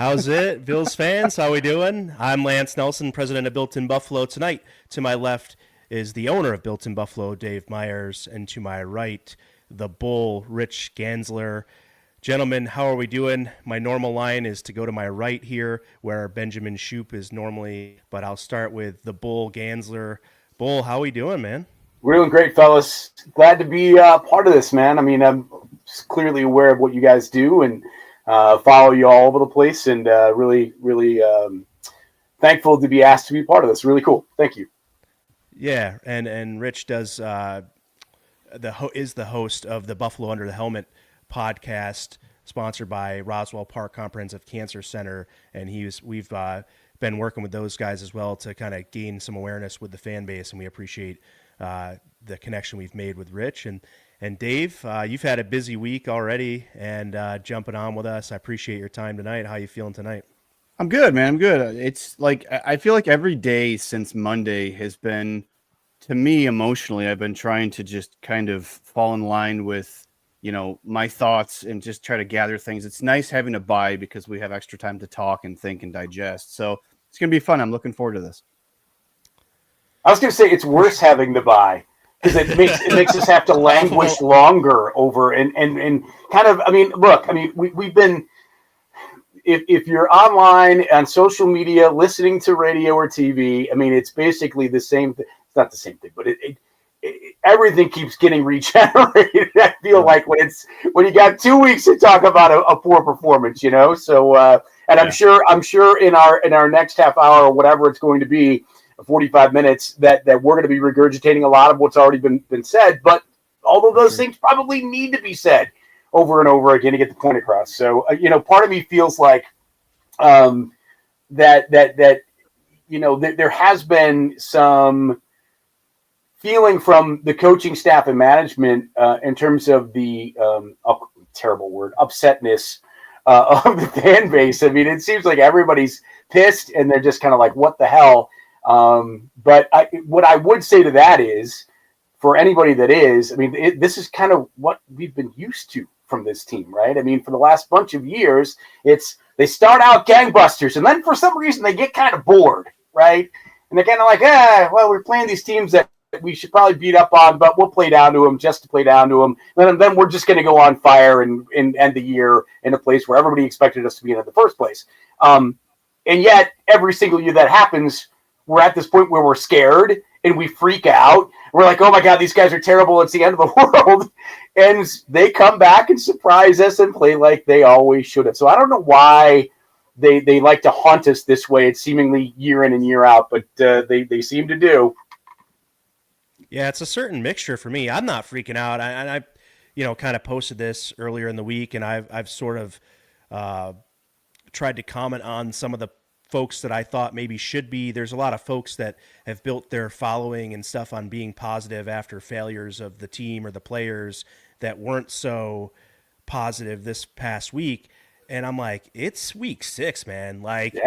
How's it, Bills fans? How we doing? I'm Lance Nelson, president of Built in Buffalo. Tonight, to my left is the owner of Built in Buffalo, Dave Myers, and to my right, the Bull, Rich Gaenzler. Gentlemen, how are we doing? My normal line is to go to my right here, where Benjamin Shoop is normally, but I'll start with the Bull, Gaenzler. Bull, how we doing, man? We're doing great, fellas. Glad to be part of this, man. I mean, I'm clearly aware of what you guys do and follow you all over the place, and really thankful to be asked to be part of this. Really cool. Thank you. Yeah, and Rich does is the host of the Buffalo Under the Helmet podcast, sponsored by Roswell Park Comprehensive Cancer Center, and we've been working with those guys as well to kind of gain some awareness with the fan base, and we appreciate the connection we've made with Rich and Dave. You've had a busy week already, and jumping on with us. I appreciate your time tonight. How you feeling tonight? I'm good, man. I'm good. It's like I feel like every day since Monday has been, to me emotionally, I've been trying to just kind of fall in line with, my thoughts and just try to gather things. It's nice having a bye because we have extra time to talk and think and digest. So it's going to be fun. I'm looking forward to this. I was going to say it's worse having the bye because it makes us have to languish longer over and kind of. I mean, look. I mean, we've been. If you're online on social media, listening to radio or TV, I mean, it's basically the same thing. It's not the same thing, but everything keeps getting regenerated. I feel like when you got 2 weeks to talk about a poor performance, So, and I'm sure in our next half hour or whatever it's going to be, 45 minutes, that we're going to be regurgitating a lot of what's already been said. But although those things probably need to be said over and over again to get the point across. So, part of me feels like that there has been some feeling from the coaching staff and management in terms of the terrible word, upsetness of the fan base. I mean, it seems like everybody's pissed and they're just kind of like, what the hell? But what I would say to that is, for anybody that is, I mean, this is kind of what we've been used to from this team, right? I mean, for the last bunch of years, they start out gangbusters, and then for some reason they get kind of bored, right? And they're kind of like, well, we're playing these teams that we should probably beat up on, but we'll play down to them just to play down to them. Then we're just going to go on fire and end the year in a place where everybody expected us to be in the first place. And yet, every single year that happens, we're at this point where we're scared and we freak out. We're like, oh my God, these guys are terrible. It's the end of the world. And they come back and surprise us and play like they always should have. So I don't know why they like to haunt us this way. It's seemingly year in and year out, but they seem to do. Yeah, it's a certain mixture for me. I'm not freaking out. I kind of posted this earlier in the week, and I've sort of tried to comment on some of the folks that I thought maybe should be. There's a lot of folks that have built their following and stuff on being positive after failures of the team or the players that weren't so positive this past week. And I'm like, it's week 6, man. Like,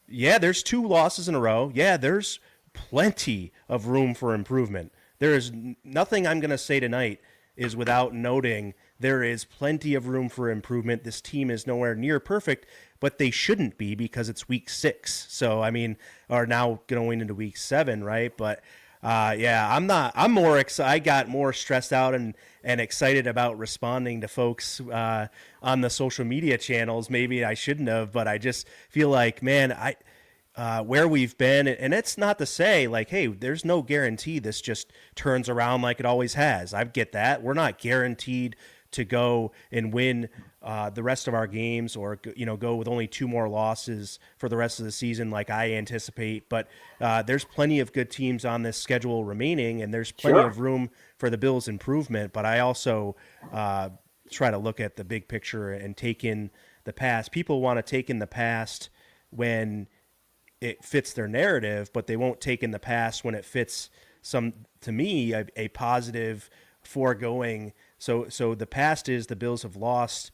yeah, there's 2 losses in a row. Yeah, there's plenty of room for improvement. There is nothing I'm going to say tonight is without noting there is plenty of room for improvement. This team is nowhere near perfect, but they shouldn't be because it's week 6. So, I mean, are now going into week 7, right? But I'm more excited. I got more stressed out and excited about responding to folks on the social media channels. Maybe I shouldn't have, but I just feel like, man, where we've been, and it's not to say like, hey, there's no guarantee this just turns around like it always has. I get that. We're not guaranteed to go and win the rest of our games or, go with only 2 more losses for the rest of the season like I anticipate. But there's plenty of good teams on this schedule remaining, and there's plenty of room for the Bills' improvement. But I also try to look at the big picture and take in the past. People want to take in the past when it fits their narrative, but they won't take in the past when it fits to me, a positive foregoing. So the past is the Bills have lost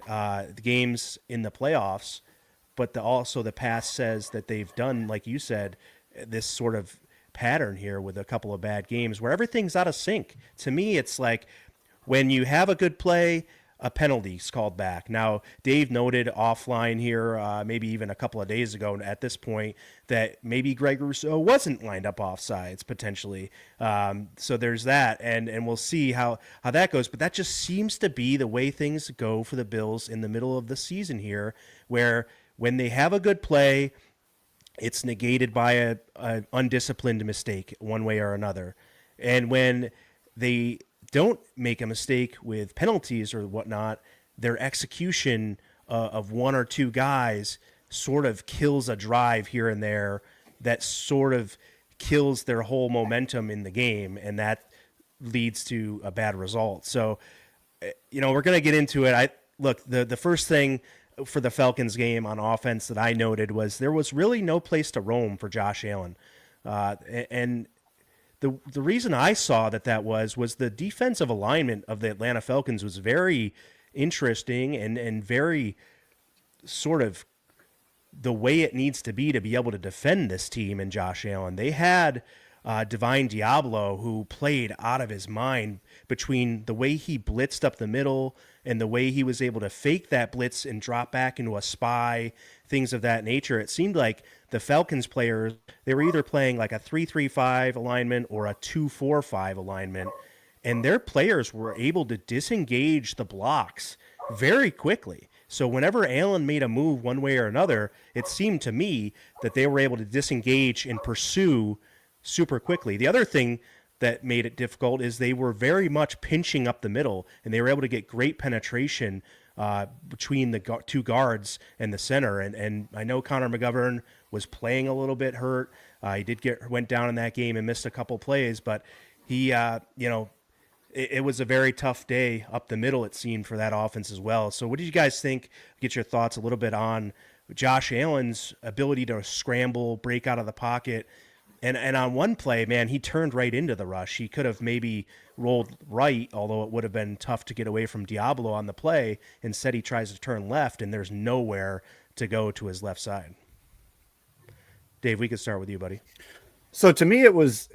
the games in the playoffs, but also the past says that they've done, like you said, this sort of pattern here with a couple of bad games where everything's out of sync. To me, it's like when you have a good play, a penalty's called back. Now, Dave noted offline here, maybe even a couple of days ago at this point, that maybe Greg Rousseau wasn't lined up offsides potentially. So there's that, and we'll see how that goes. But that just seems to be the way things go for the Bills in the middle of the season here, where when they have a good play, it's negated by a undisciplined mistake one way or another. And when they don't make a mistake with penalties or whatnot, their execution of one or two guys sort of kills a drive here and there that sort of kills their whole momentum in the game, and that leads to a bad result. So, we're going to get into it. Look, the first thing for the Falcons game on offense that I noted was there was really no place to roam for Josh Allen. And the reason I saw that was the defensive alignment of the Atlanta Falcons was very interesting and very sort of the way it needs to be able to defend this team and Josh Allen. They had Divine Diablo, who played out of his mind between the way he blitzed up the middle and the way he was able to fake that blitz and drop back into a spy, things of that nature. It seemed like the Falcons players, they were either playing like a 3-3-5 alignment or a 2-4-5 alignment, and their players were able to disengage the blocks very quickly. So whenever Allen made a move one way or another, it seemed to me that they were able to disengage and pursue super quickly. The other thing that made it difficult is they were very much pinching up the middle, and they were able to get great penetration between the two guards and the center. And I know Connor McGovern was playing a little bit hurt. He went down in that game and missed a couple plays, but he, it was a very tough day up the middle, it seemed, for that offense as well. So what did you guys think? Get your thoughts a little bit on Josh Allen's ability to scramble, break out of the pocket. And on one play, man, he turned right into the rush. He could have maybe rolled right, although it would have been tough to get away from Diablo on the play. Instead, he tries to turn left, and there's nowhere to go to his left side. Dave, we could start with you, buddy. So to me, it was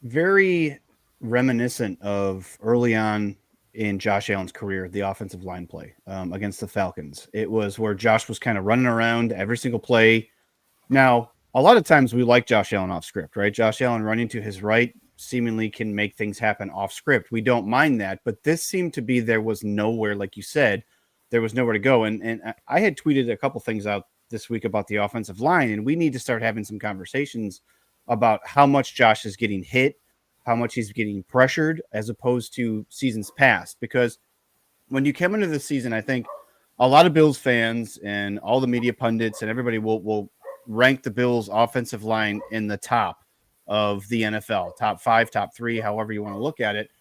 very reminiscent of early on in Josh Allen's career, the offensive line play against the Falcons. It was where Josh was kind of running around every single play. Now, a lot of times we like Josh Allen off script, right? Josh Allen running to his right seemingly can make things happen off script. We don't mind that, but this seemed to be there was nowhere, like you said, there was nowhere to go. And I had tweeted a couple things out this week about the offensive line, and we need to start having some conversations about how much Josh is getting hit, how much he's getting pressured as opposed to seasons past. Because when you come into the season, I think a lot of Bills fans and all the media pundits and everybody will rank the Bills offensive line in the top of the NFL, top 5, top 3, however you want to look at it.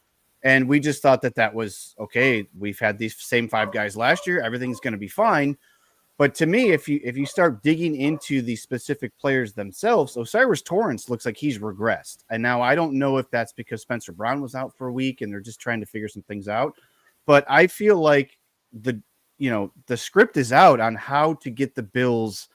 And we just thought that was okay. We've had these same 5 guys last year. Everything's going to be fine. But to me, if you start digging into the specific players themselves, Osiris Torrance looks like he's regressed. And now I don't know if that's because Spencer Brown was out for a week and they're just trying to figure some things out. But I feel like the script is out on how to get the Bills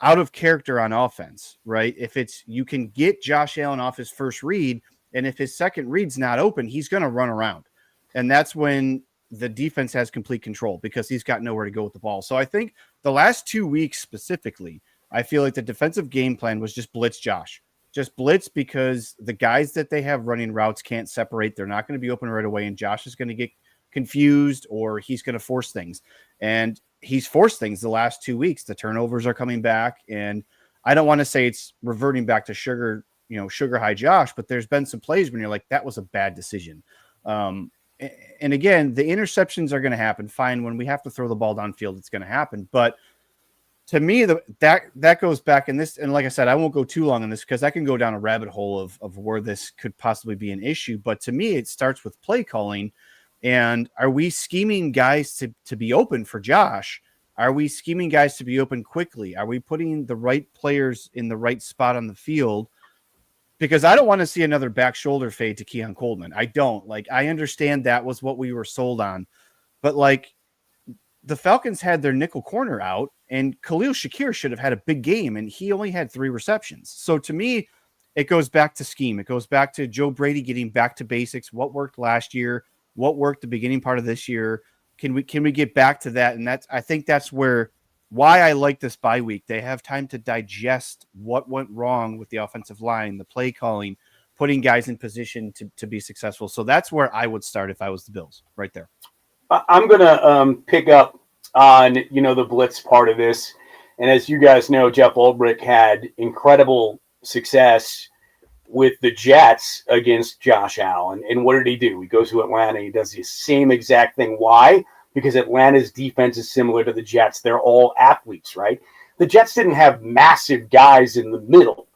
out of character on offense, right? If it's, you can get Josh Allen off his first read, and if his second read's not open, he's going to run around. And that's when the defense has complete control because he's got nowhere to go with the ball. So I think the last 2 weeks specifically, I feel like the defensive game plan was just blitz Josh. Just blitz because the guys that they have running routes can't separate. They're not going to be open right away, and Josh is going to get confused or he's going to force things. And he's forced things the last 2 weeks. The turnovers are coming back, and I don't want to say it's reverting back to sugar high Josh, but there's been some plays when you're like, that was a bad decision. And again, the interceptions are going to happen. Fine. When we have to throw the ball downfield, it's going to happen. But to me, that goes back in this. And like I said, I won't go too long on this because I can go down a rabbit hole of where this could possibly be an issue. But to me, it starts with play calling. And are we scheming guys to be open for Josh? Are we scheming guys to be open quickly? Are we putting the right players in the right spot on the field? Because I don't want to see another back shoulder fade to Keon Coleman. I don't. I understand that was what we were sold on. But, the Falcons had their nickel corner out, and Khalil Shakir should have had a big game, and he only had 3 receptions. So, to me, it goes back to scheme. It goes back to Joe Brady getting back to basics, what worked last year, what worked the beginning part of this year. Can we get back to that? And I think that's why I like this bye week. They have time to digest what went wrong with the offensive line, the play calling, putting guys in position to be successful. So that's where I would start if I was the Bills, right there. I'm going to pick up on, the blitz part of this. And as you guys know, Jeff Ulbrich had incredible success with the Jets against Josh Allen. And what did he do? He goes to Atlanta. He does the same exact thing. Why? Because Atlanta's defense is similar to the Jets. They're all athletes, right? The Jets didn't have massive guys in the middle.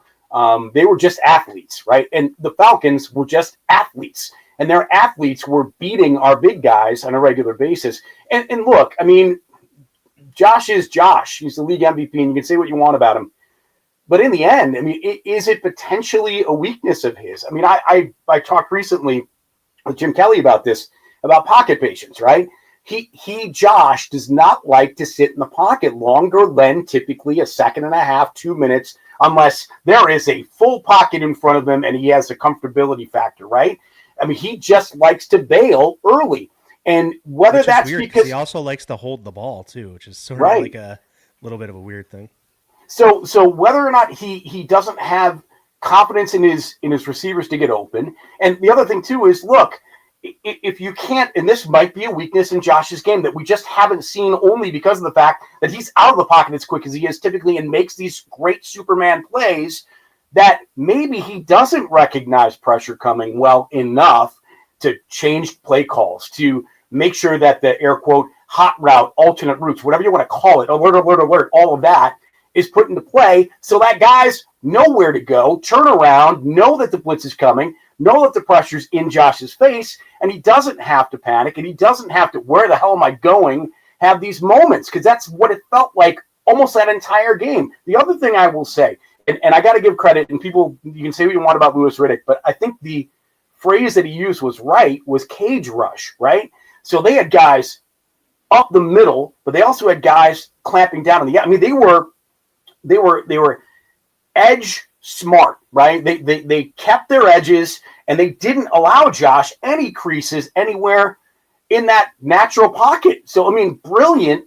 They were just athletes, right? And the Falcons were just athletes. And their athletes were beating our big guys on a regular basis. And look, I mean, Josh is Josh. He's the league MVP, and you can say what you want about him. But in the end, I mean, is it potentially a weakness of his? I mean, I talked recently with Jim Kelly about this, about pocket patience, right? Josh does not like to sit in the pocket longer than typically a second and a half, 2 minutes, unless there is a full pocket in front of him and he has a comfortability factor, right? I mean, he just likes to bail early. And whether that's weird, because he also likes to hold the ball too, which is sort of right. like a little bit of a weird thing. So whether or not he doesn't have confidence in his receivers to get open, and the other thing too is, look, if you can't, and this might be a weakness in Josh's game that we just haven't seen, only because of the fact that he's out of the pocket as quick as he is typically and makes these great Superman plays, that maybe he doesn't recognize pressure coming well enough to change play calls, to make sure that the air quote hot route, alternate routes, whatever you want to call it, alert, all of that is put into play so that guys know where to go, turn around, know that the blitz is coming, know that the pressure's in Josh's face, and he doesn't have to panic, and he doesn't have to, where the hell am I going, have these moments, because that's what it felt like almost that entire game. The other thing I will say, and I got to give credit, and people, you can say what you want about Louis Riddick, but I think the phrase that he used was right, was cage rush, right? So they had guys up the middle, but they also had guys clamping down on the, I mean, they were edge smart, right? They kept their edges and they didn't allow Josh any creases anywhere in that natural pocket. So, I mean, brilliant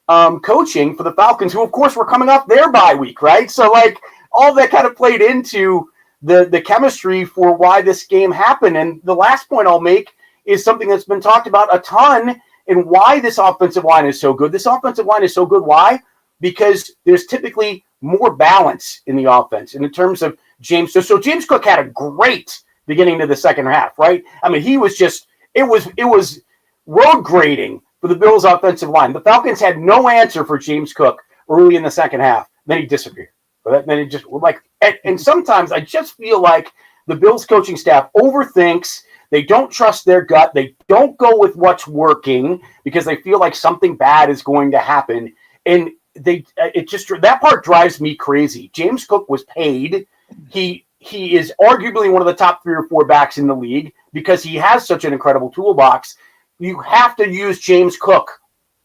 coaching for the Falcons, who of course were coming off their bye week, right? So like all that kind of played into the chemistry for why this game happened. And the last point I'll make is something that's been talked about a ton and why this offensive line is so good. This offensive line is so good. Why? Because there's typically more balance in the offense. And in terms of James, so James Cook had a great beginning to the second half, right? I mean, he was just, it was road grading for the Bills offensive line. The Falcons had no answer for James Cook early in the second half. Then he disappeared. Then it just like, and sometimes I just feel like the Bills coaching staff overthinks. They don't trust their gut. They don't go with what's working because they feel like something bad is going to happen. And that part drives me crazy. James Cook was paid. He is arguably one of the top 3 or 4 backs in the league because he has such an incredible toolbox. You have to use James Cook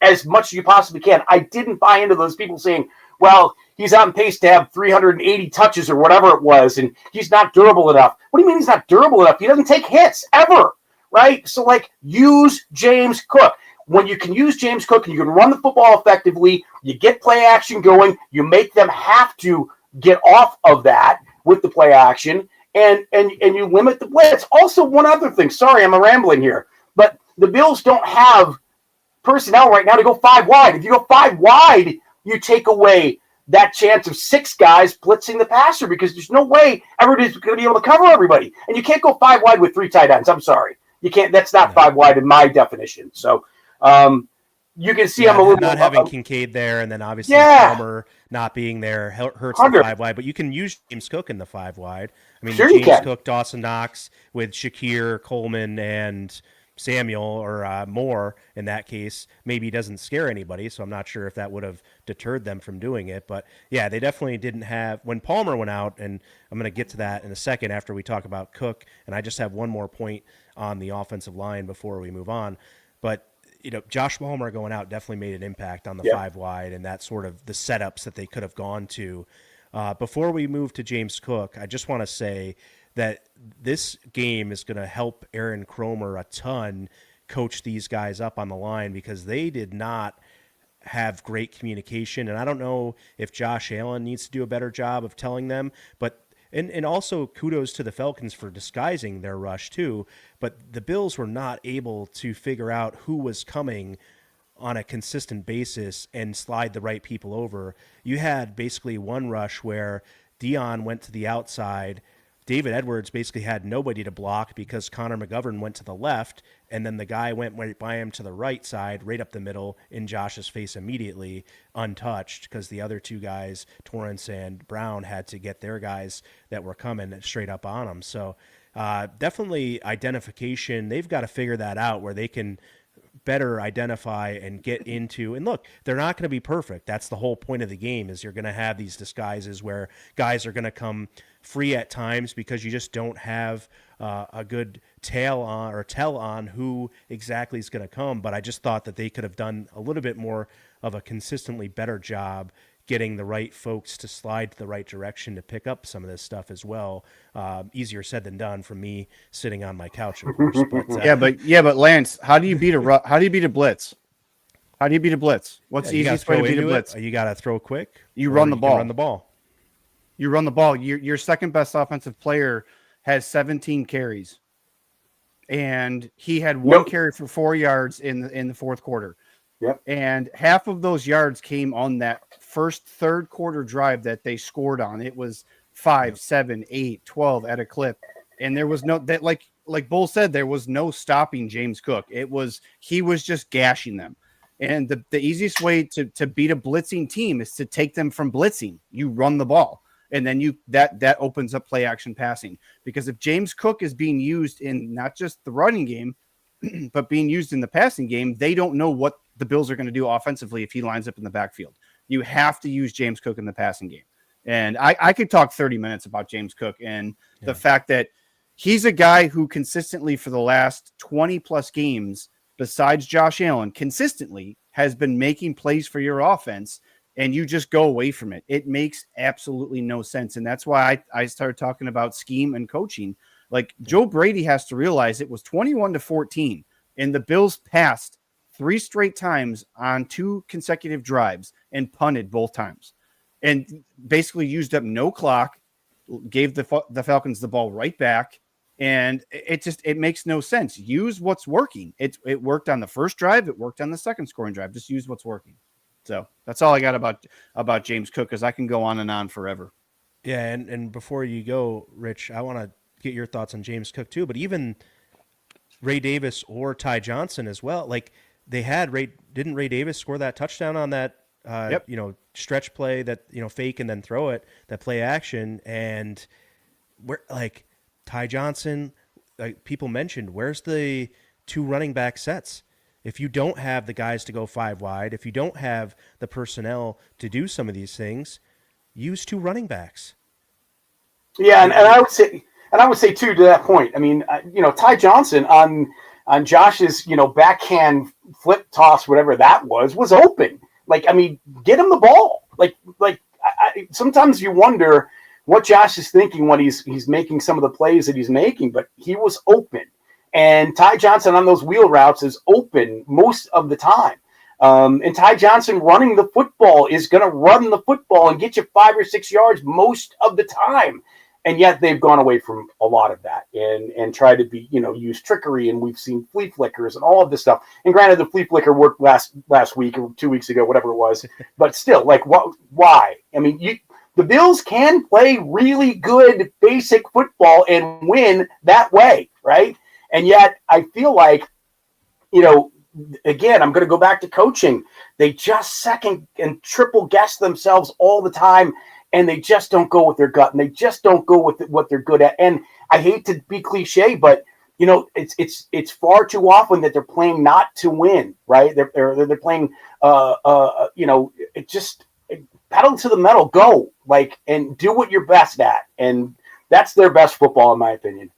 as much as you possibly can. I didn't buy into those people saying, well, he's on pace to have 380 touches or whatever it was, and he's not durable enough. What do you mean he's not durable enough? He doesn't take hits ever, right? So, like, use James Cook. When you can use James Cook and you can run the football effectively, you get play action going, you make them have to get off of that with the play action, and you limit the blitz. Also, one other thing. Sorry, I'm rambling here, but the Bills don't have personnel right now to go 5 wide. If you go 5 wide, you take away that chance of 6 guys blitzing the passer because there's no way everybody's going to be able to cover everybody. And you can't go 5 wide with 3 tight ends. I'm sorry. You can't. That's not 5 wide in my definition. So you can see I'm a little not having Kincaid there, and then obviously Palmer not being there hurts 100. The 5 wide. But you can use James Cook in the 5 wide. I mean, sure James Cook, Dawson Knox with Shakir, Coleman, and Samuel or Moore in that case maybe doesn't scare anybody, so I'm not sure if that would have deterred them from doing it. But yeah, they definitely didn't have, when Palmer went out, and I'm going to get to that in a second after we talk about Cook, and I just have one more point on the offensive line before we move on. But Josh Palmer going out definitely made an impact on the 5 wide and that sort of the setups that they could have gone to. Before we move to James Cook, I just want to say that this game is going to help Aaron Kromer a ton coach these guys up on the line, because they did not have great communication. And I don't know if Josh Allen needs to do a better job of telling them, but and also kudos to the Falcons for disguising their rush too. But the Bills were not able to figure out who was coming on a consistent basis and slide the right people over. You had basically one rush where Dion went to the outside. David Edwards basically had nobody to block because Connor McGovern went to the left, and then the guy went right by him to the right side, right up the middle, in Josh's face immediately, untouched, because the other two guys, Torrance and Brown, had to get their guys that were coming straight up on them. So definitely identification. They've got to figure that out where they can better identify and get into. And look, they're not going to be perfect. That's the whole point of the game, is you're going to have these disguises where guys are going to come free at times because you just don't have a good tell on who exactly is going to come. But I just thought that they could have done a little bit more of a consistently better job getting the right folks to slide to the right direction to pick up some of this stuff as well. Easier said than done from me sitting on my couch, of course. But, but Lance, how do you beat a blitz? How do you beat a blitz? What's the easiest way to beat a blitz? You got to throw quick. You run the ball. You run the ball. Your second best offensive player has 17 carries, and he had one carry for 4 yards in the fourth quarter. Yep. And half of those yards came on that first third quarter drive that they scored on. It was 5, 7, 8, 12 at a clip. And there was no that like Bull said, there was no stopping James Cook. He was just gashing them. And the easiest way to beat a blitzing team is to take them from blitzing. You run the ball. And then that opens up play action passing. Because if James Cook is being used in not just the running game, but being used in the passing game, they don't know what the Bills are going to do offensively if he lines up in the backfield. You have to use James Cook in the passing game. And I could talk 30 minutes about James Cook and the fact that he's a guy who consistently for the last 20 plus games, besides Josh Allen, consistently has been making plays for your offense, and you just go away from it. It makes absolutely no sense. And that's why I started talking about scheme and coaching. Like, Joe Brady has to realize it was 21-14, and the Bills passed 3 straight times on 2 consecutive drives and punted both times, and basically used up no clock, gave the Falcons the ball right back. And it makes no sense. Use what's working. It worked on the first drive. It worked on the second scoring drive. Just use what's working. So that's all I got about James Cook, because I can go on and on forever. Yeah, and before you go, Rich, I want to get your thoughts on James Cook too. But even Ray Davis or Ty Johnson as well. Like, they had didn't Ray Davis score that touchdown on that stretch play, that fake and then throw it, that play action, and where like Ty Johnson, like people mentioned, where's the 2 running back sets? If you don't have the guys to go 5 wide, if you don't have the personnel to do some of these things, use 2 running backs. Yeah, and I would say too, to that point, I mean, Ty Johnson on Josh's backhand flip toss, whatever that was open. Like, I mean, get him the ball. Like sometimes you wonder what Josh is thinking when he's making some of the plays that he's making, but he was open. And Ty Johnson on those wheel routes is open most of the time. And Ty Johnson running the football is going to run the football and get you 5 or 6 yards most of the time. And yet they've gone away from a lot of that and try to be, use trickery. And we've seen flea flickers and all of this stuff. And granted, the flea flicker worked last week or 2 weeks ago, whatever it was. But still, like, why? I mean, the Bills can play really good basic football and win that way, right? And yet I feel like, again, I'm going to go back to coaching. They just second and triple guess themselves all the time, and they just don't go with their gut, and they just don't go with what they're good at. And I hate to be cliche, but it's far too often that they're playing not to win, right? They're playing, it just pedal to the metal, go and do what you're best at, and that's their best football, in my opinion.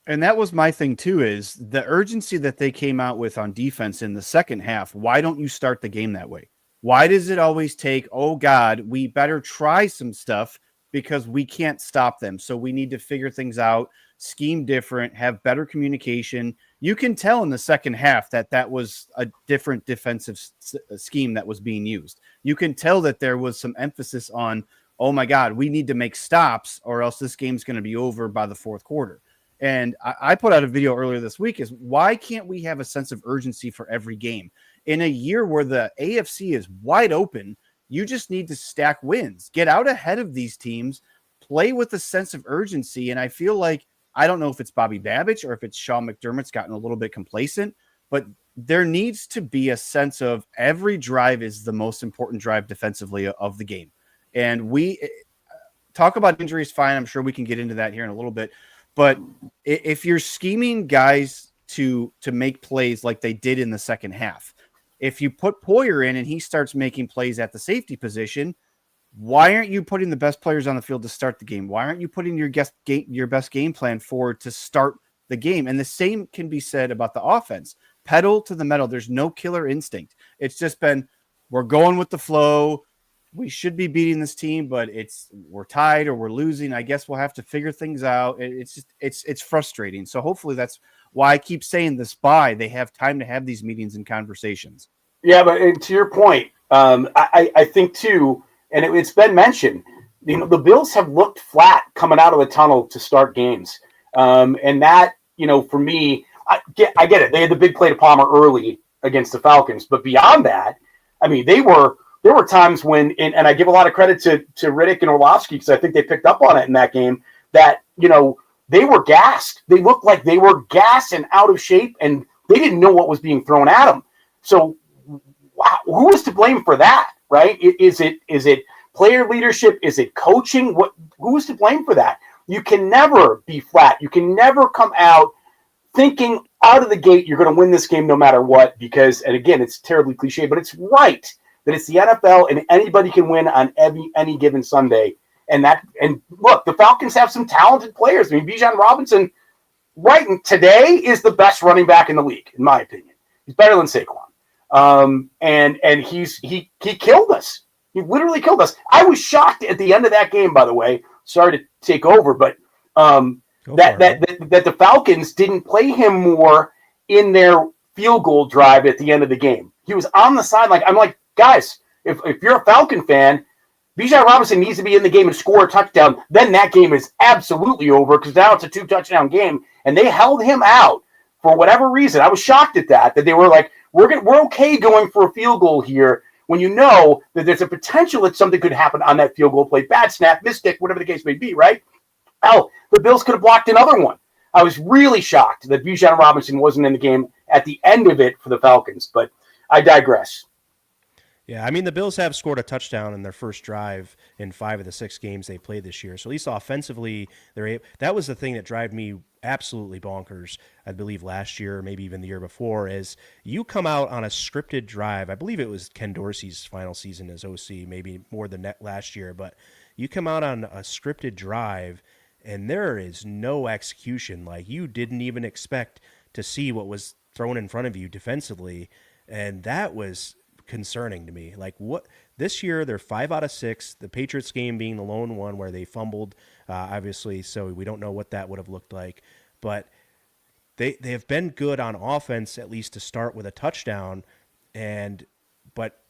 And that was my thing too, is the urgency that they came out with on defense in the second half. Why don't you start the game that way? Why does it always take, oh God, we better try some stuff because we can't stop them. So we need to figure things out, scheme different, have better communication. You can tell in the second half that was a different defensive scheme that was being used. You can tell that there was some emphasis on, oh my God, we need to make stops or else this game's going to be over by the fourth quarter. And I put out a video earlier this week is why can't we have a sense of urgency for every game? In a year where the AFC is wide open, you just need to stack wins, get out ahead of these teams, play with a sense of urgency. And I feel like, I don't know if it's Bobby Babich or if it's Sean McDermott's gotten a little bit complacent, but there needs to be a sense of every drive is the most important drive defensively of the game. And we talk about injuries, fine. I'm sure we can get into that here in a little bit. But if you're scheming guys to make plays like they did in the second half, if you put Poyer in and he starts making plays at the safety position, why aren't you putting the best players on the field to start the game? Why aren't you putting your best game plan forward to start the game? And the same can be said about the offense. Pedal to the metal. There's no killer instinct. It's just been, we're going with the flow. We should be beating this team, but we're tied or we're losing. I guess we'll have to figure things out. It's frustrating. So hopefully that's why I keep saying this they have time to have these meetings and conversations. Yeah, but to your point, I think too, and it's been mentioned, the Bills have looked flat coming out of the tunnel to start games. And that, for me, I get it. They had the big play to Palmer early against the Falcons, but beyond that, I mean, there were times when, and I give a lot of credit to Riddick and Orlovsky because I think they picked up on it in that game, that, they were gassed. They looked like they were gassed and out of shape, and they didn't know what was being thrown at them. So who is to blame for that, right? Is it player leadership? Is it coaching? Who is to blame for that? You can never be flat. You can never come out thinking out of the gate you're going to win this game no matter what, because, and again, it's terribly cliche, but it's right that it's the NFL and anybody can win on any given Sunday. And look, the Falcons have some talented players. I mean, Bijan Robinson, right today, is the best running back in the league, in my opinion. He's better than Saquon. And he killed us. He literally killed us. I was shocked at the end of that game, by the way. Sorry to take over, but that the Falcons didn't play him more in their field goal drive at the end of the game. He was on the sideline. I'm like, guys, if you're a Falcon fan, Bijan Robinson needs to be in the game and score a touchdown. Then that game is absolutely over because now it's a 2-touchdown game, and they held him out for whatever reason. I was shocked at that they were like, we're okay going for a field goal here when you know that there's a potential that something could happen on that field goal play. Bad snap, mistake, whatever the case may be, right? The Bills could have blocked another one. I was really shocked that Bijan Robinson wasn't in the game at the end of it for the Falcons, but I digress. Yeah, I mean, the Bills have scored a touchdown in their first drive in 5 of the 6 games they played this year. So at least offensively, that was the thing that drove me absolutely bonkers, I believe, last year, maybe even the year before, is you come out on a scripted drive. I believe it was Ken Dorsey's final season as OC, maybe more than that last year, but you come out on a scripted drive and there is no execution. Like, you didn't even expect to see what was thrown in front of you defensively, and that was concerning to me. Like, what this year they're 5 out of 6, the Patriots game being the lone one where they fumbled, obviously, so we don't know what that would have looked like, but they have been good on offense, at least to start with a touchdown, but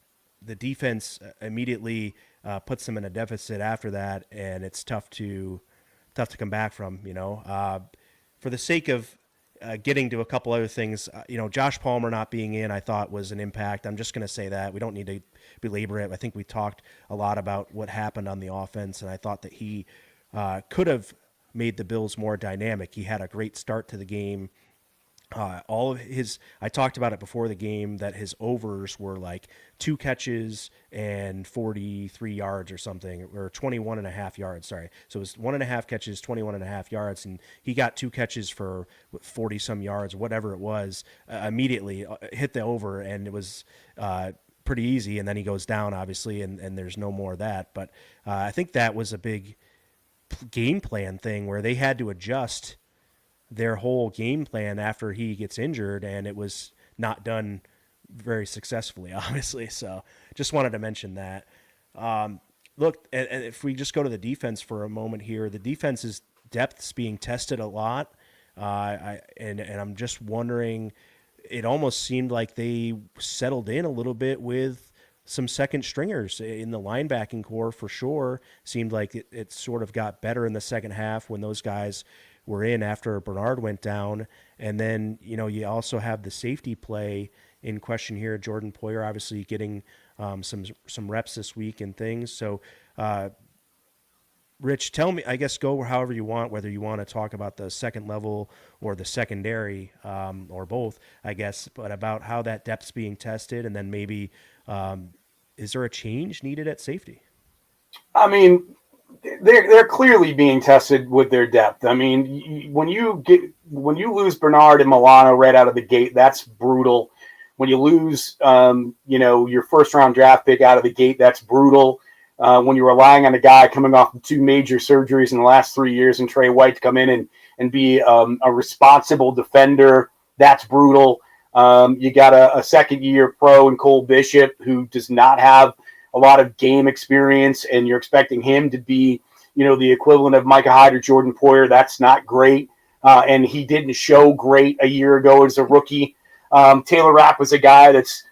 the defense immediately puts them in a deficit after that, and it's tough to come back from. For the sake of getting to a couple other things, Josh Palmer not being in, I thought was an impact. I'm just going to say that. We don't need to belabor it. I think we talked a lot about what happened on the offense, and I thought that he could have made the Bills more dynamic. He had a great start to the game. I talked about it before the game that his overs were like 2 catches and 43 yards or something, or 21 and a half yards. Sorry. So it was 1.5 catches, 21 and a half yards. And he got 2 catches for 40 some yards, whatever it was, immediately hit the over. And it was pretty easy. And then he goes down, obviously, and there's no more of that. But I think that was a big game plan thing where they had to adjust their whole game plan after he gets injured, and it was not done very successfully, obviously. So just wanted to mention that. Look, and if we just go to the defense for a moment here, the defense's depth's being tested a lot. And I'm just wondering. It almost seemed like they settled in a little bit with some second stringers in the linebacking core for sure. Seemed like it sort of got better in the second half when those guys were in after Bernard went down. And then, you also have the safety play in question here. Jordan Poyer obviously getting some reps this week and things. So, Rich, tell me, I guess go however you want, whether you want to talk about the second level or the secondary or both, I guess, but about how that depth's being tested. And then maybe, is there a change needed at safety? I mean, they're clearly being tested with their depth. I mean, when you lose Bernard and Milano right out of the gate, that's brutal. When you lose, your first round draft pick out of the gate, that's brutal. When you're relying on a guy coming off of 2 major surgeries in the last 3 years and Trey White to come in and be a responsible defender, that's brutal. You got a second-year pro in Cole Bishop who does not have a lot of game experience, and you're expecting him to be, the equivalent of Micah Hyde or Jordan Poyer. That's not great. And he didn't show great a year ago as a rookie. Taylor Rapp was a guy that's,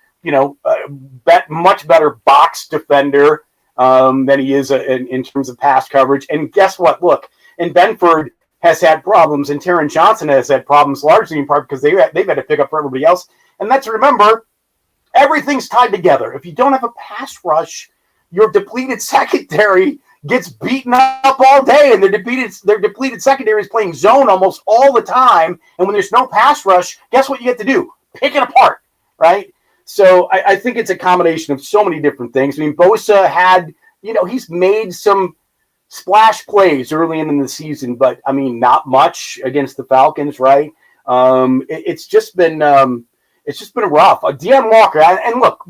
much better box defender than he is in terms of pass coverage. And guess what? Look, and Benford has had problems, and Taron Johnson has had problems largely in part because they've had to pick up for everybody else. And let's remember, everything's tied together. If you don't have a pass rush, your depleted secondary gets beaten up all day, and their depleted secondary is playing zone almost all the time. And when there's no pass rush, guess what you get to do? Pick it apart, right? So I think it's a combination of so many different things. I mean, Bosa had, he's made some splash plays early in the season, but I mean, not much against the Falcons, right? It's just been rough. Deion Walker, and look,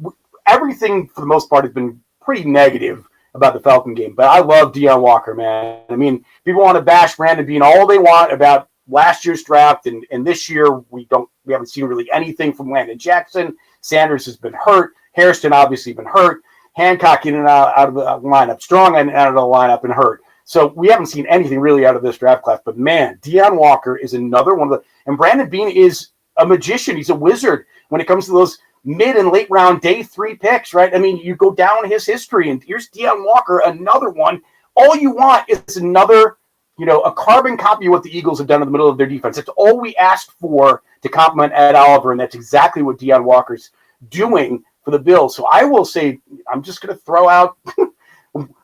everything for the most part has been pretty negative about the Falcon game, but I love Deion Walker, man. I mean, people want to bash Brandon Beane all they want about last year's draft, and this year we haven't seen really anything from Landon Jackson. Sanders has been hurt. Hairston obviously been hurt. Hancock in and out of the lineup. Strong and out of the lineup and hurt. So we haven't seen anything really out of this draft class. But man, Deion Walker is another one of the. And Brandon Beane is a magician. He's a wizard when it comes to those mid and late round day 3 picks, right? I mean, you go down his history, and here's Deion Walker, another one. All you want is another, a carbon copy of what the Eagles have done in the middle of their defense. That's all we asked for to compliment Ed Oliver, and that's exactly what Deion Walker's doing for the Bills. So I will say, I'm just going to throw out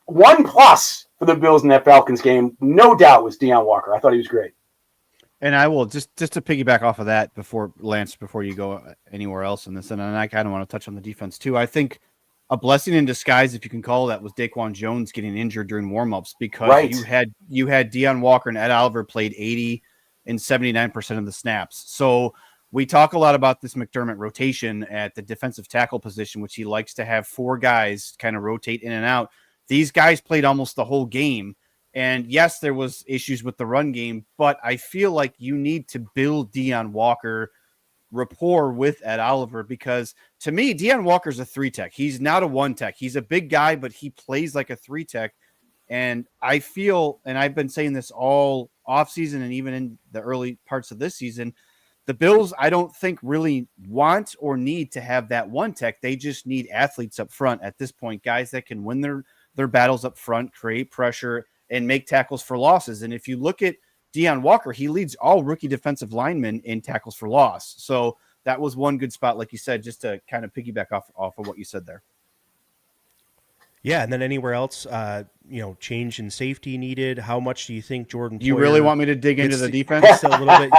1+ for the Bills in that Falcons game. No doubt was Deion Walker. I thought he was great. And I will just to piggyback off of that before you go anywhere else in this, and I kind of want to touch on the defense too. I think a blessing in disguise, if you can call that, was Daquan Jones getting injured during warmups because Right. you had Deion Walker and Ed Oliver played 80 and 79% of the snaps. So we talk a lot about this McDermott rotation at the defensive tackle position, which he likes to have 4 guys kind of rotate in and out. These guys played almost the whole game. And yes, there was issues with the run game, but I feel like you need to build Deion Walker rapport with Ed Oliver because to me, Deion Walker's a 3-tech. He's not a 1-tech. He's a big guy, but he plays like a 3-tech. And I feel, and I've been saying this all offseason and even in the early parts of this season, the Bills, I don't think really want or need to have that 1-tech. They just need athletes up front at this point, guys that can win their battles up front, create pressure, and make tackles for losses. And if you look at Deion Walker, he leads all rookie defensive linemen in tackles for loss. So that was one good spot, like you said, just to kind of piggyback off of what you said there. Yeah, and then anywhere else, change in safety needed. How much do you think Jordan? You really want me to dig into the defense a little bit?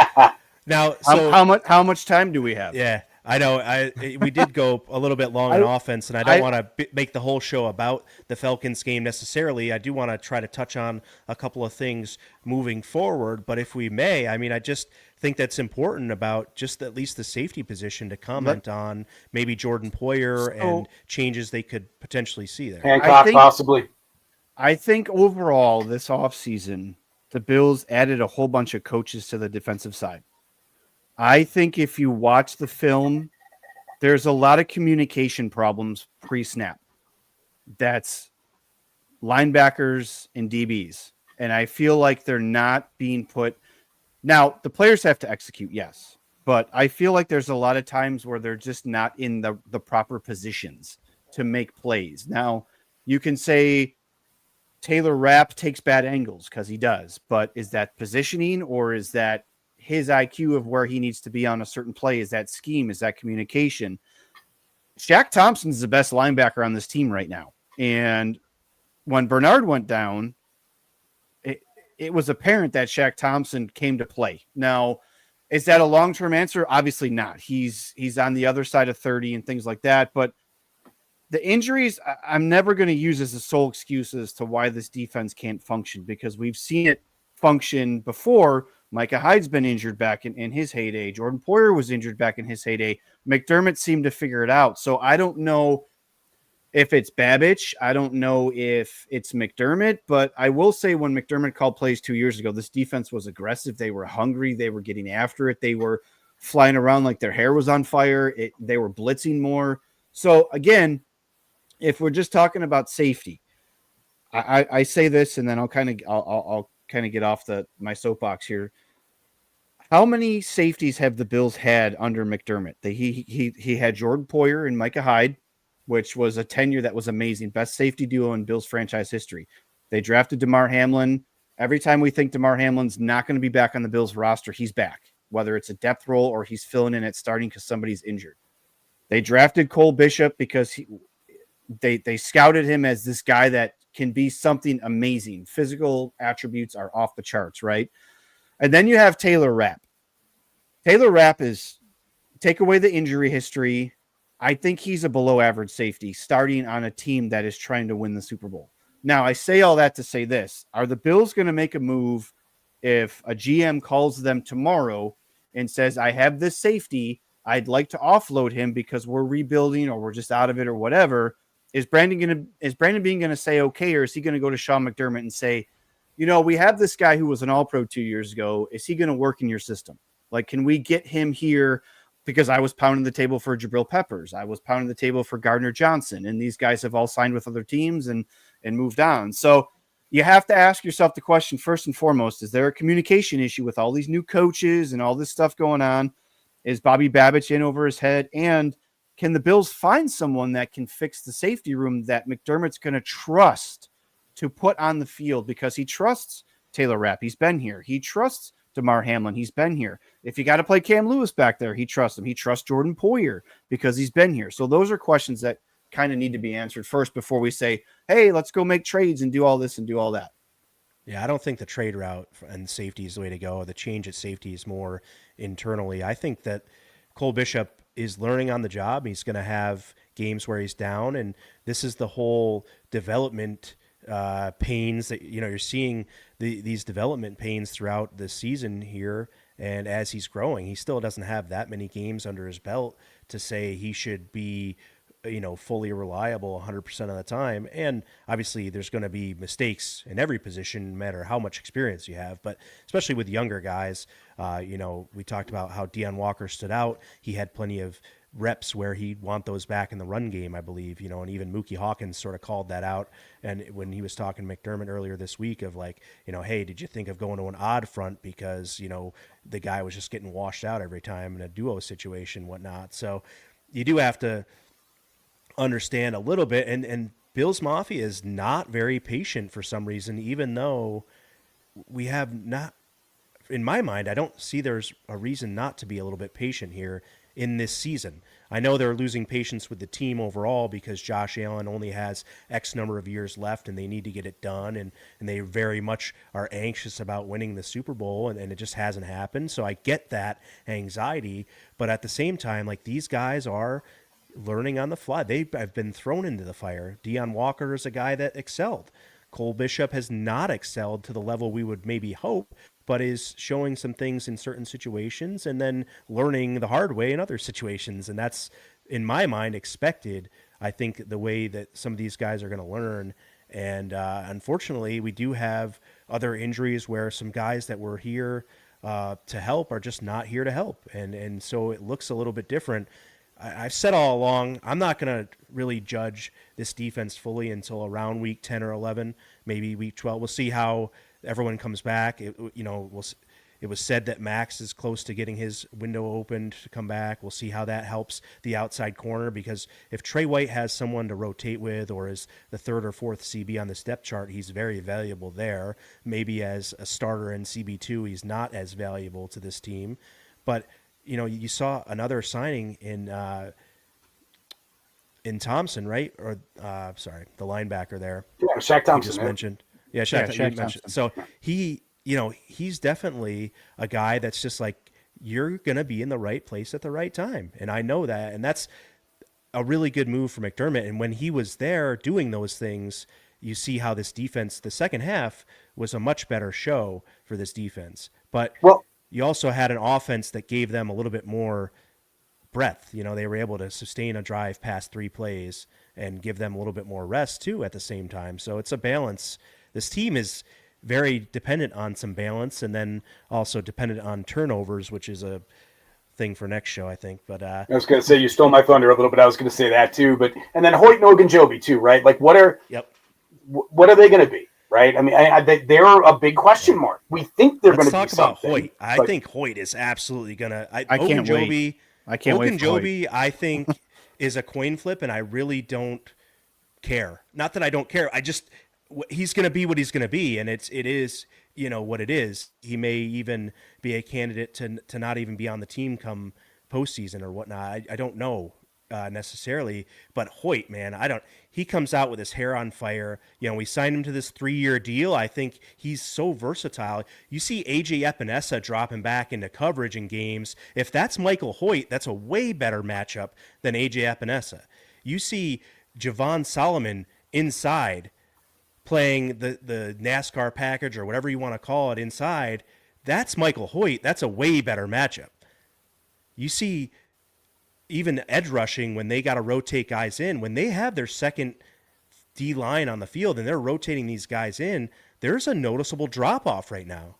Now, so how much time do we have? Yeah, I know. We did go a little bit long on offense, and I don't want to make the whole show about the Falcons game necessarily. I do want to try to touch on a couple of things moving forward, but if we may, I mean, I just think that's important about just at least the safety position to comment on maybe Jordan Poyer and changes they could potentially see there. Hancock, possibly. I think overall this offseason, the Bills added a whole bunch of coaches to the defensive side. I think if you watch the film, there's a lot of communication problems pre-snap. That's linebackers and DBs. And I feel like they're not being put Now, the players have to execute, yes. But I feel like there's a lot of times where they're just not in the proper positions to make plays. Now, you can say Taylor Rapp takes bad angles because he does, but is that positioning or is that his IQ of where he needs to be on a certain play? Is that scheme? Is that communication? Shaq Thompson's the best linebacker on this team right now. And when Bernard went down, it was apparent that Shaq Thompson came to play. Now, is that a long-term answer? Obviously not. He's on the other side of 30 and things like that. But the injuries, I'm never going to use as the sole excuse as to why this defense can't function, because we've seen it function before. Micah Hyde's been injured back in his heyday. Jordan Poyer was injured back in his heyday. McDermott seemed to figure it out. So I don't know if it's Babich. I don't know if it's McDermott, but I will say when McDermott called plays 2 years ago, this defense was aggressive. They were hungry. They were getting after it. They were flying around like their hair was on fire. They were blitzing more. So again, if we're just talking about safety, I say this, and then I'll kind of get off my soapbox here. How many safeties have the Bills had under McDermott? He had Jordan Poyer and Micah Hyde, which was a tenure that was amazing. Best safety duo in Bills franchise history. They drafted Damar Hamlin. Every time we think Damar Hamlin's not going to be back on the Bills roster, he's back, whether it's a depth role or he's filling in at starting because somebody's injured. They drafted Cole Bishop because they scouted him as this guy that can be something amazing. Physical attributes are off the charts, right? And then you have Taylor Rapp. Taylor Rapp is, take away the injury history, I think he's a below average safety starting on a team that is trying to win the Super Bowl. Now, I say all that to say this. Are the Bills going to make a move if a GM calls them tomorrow and says, I have this safety, I'd like to offload him because we're rebuilding or we're just out of it or whatever? Is Brandon Beane going to say okay, or is he going to go to Sean McDermott and say, we have this guy who was an All-Pro 2 years ago. Is he going to work in your system? Like, can we get him here? Because I was pounding the table for Jabril Peppers. I was pounding the table for Gardner Johnson. And these guys have all signed with other teams and moved on. So you have to ask yourself the question, first and foremost, is there a communication issue with all these new coaches and all this stuff going on? Is Bobby Babich in over his head? And can the Bills find someone that can fix the safety room that McDermott's going to trust to put on the field? Because he trusts Taylor Rapp. He's been here. He trusts Damar Hamlin. He's been here. If you got to play Cam Lewis back there, he trusts him. He trusts Jordan Poyer because he's been here. So those are questions that kind of need to be answered first before we say, hey, let's go make trades and do all this and do all that. Yeah, I don't think the trade route and safety is the way to go. The change at safety is more internally. I think that Cole Bishop is learning on the job. He's going to have games where he's down, and this is the whole development pains that you're seeing these development pains throughout the season here. And as he's growing, he still doesn't have that many games under his belt to say he should be fully reliable 100% of the time. And obviously there's going to be mistakes in every position, no matter how much experience you have, but especially with younger guys, we talked about how Deion Walker stood out. He had plenty of reps where he'd want those back in the run game, I believe, and even Mookie Hawkins sort of called that out. And when he was talking to McDermott earlier this week of like, hey, did you think of going to an odd front because, the guy was just getting washed out every time in a duo situation, whatnot. So you do have to understand a little bit. And Bills Mafia is not very patient for some reason, even though we have not, in my mind, I don't see there's a reason not to be a little bit patient here in this season. I know they're losing patience with the team overall because Josh Allen only has X number of years left and they need to get it done. And they very much are anxious about winning the Super Bowl, and it just hasn't happened. So I get that anxiety. But at the same time, like, these guys are learning on the fly. They have been thrown into the fire. Deion Walker is a guy that excelled. Cole Bishop has not excelled to the level we would maybe hope, but is showing some things in certain situations and then learning the hard way in other situations. And that's, in my mind, expected. I think the way that some of these guys are going to learn. And unfortunately, we do have other injuries where some guys that were here to help are just not here to help. And so it looks a little bit different. I've said all along, I'm not going to really judge this defense fully until around week 10 or 11, maybe week 12. We'll see how everyone comes back. It was said that Max is close to getting his window opened to come back. We'll see how that helps the outside corner, because if Trey White has someone to rotate with or is the third or fourth CB on the depth chart, he's very valuable there. Maybe as a starter in CB2, he's not as valuable to this team. But, you saw another signing in Thompson, right? Or, sorry, the linebacker there. Yeah, Shaq Thompson. You just mentioned. Yeah, Shaq Thompson. So he's definitely a guy that's just like, you're going to be in the right place at the right time. And I know that. And that's a really good move for McDermott. And when he was there doing those things, you see how this defense, the second half was a much better show for this defense. But you also had an offense that gave them a little bit more breadth. They were able to sustain a drive past 3 plays and give them a little bit more rest too at the same time. So it's a balance. This team is very dependent on some balance, and then also dependent on turnovers, which is a thing for next show, I think. But I was going to say, you stole my thunder a little bit. I was going to say that too. But and then Hoyt and Ogunjobi too, right? Like, what are they going to be? Right? I mean, they're a big question mark. We think they're going to be something. Let's talk about Hoyt. I think Hoyt is absolutely going to. I can't wait. I can't wait. Ogunjobi, I think, is a coin flip, and I really don't care. Not that I don't care. He's going to be what he's going to be, and it is what it is. He may even be a candidate to not even be on the team come postseason or whatnot. I don't know necessarily, but Hoyt, man, he comes out with his hair on fire. We signed him to this 3-year deal. I think he's so versatile. You see AJ Epinesa dropping back into coverage in games. If that's Michael Hoyt, that's a way better matchup than AJ Epinesa. You see Javon Solomon inside playing the NASCAR package or whatever you want to call it inside. That's Michael Hoyt. That's a way better matchup. You see even edge rushing when they got to rotate guys in, when they have their second D line on the field and they're rotating these guys in, there's a noticeable drop off right now.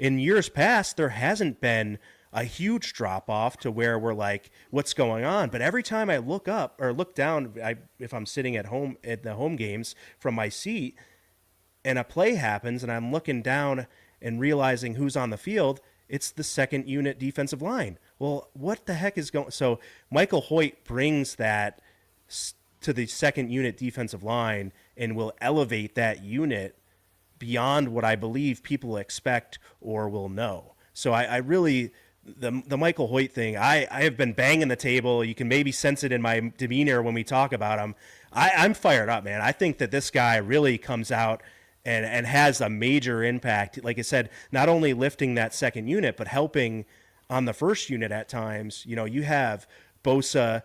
In years past, there hasn't been a huge drop off to where we're like, what's going on? But every time I look up or look down, if I'm sitting at home at the home games from my seat and a play happens and I'm looking down and realizing who's on the field, it's the second unit defensive line. Well, what the heck is going? So Michael Hoyt brings that to the second unit defensive line and will elevate that unit beyond what I believe people expect or will know. So I really, the Michael Hoyt thing, I have been banging the table. You can maybe sense it in my demeanor when we talk about him. I'm fired up, man. I think that this guy really comes out and has a major impact. Like I said, not only lifting that second unit, but helping on the first unit at times. You have Bosa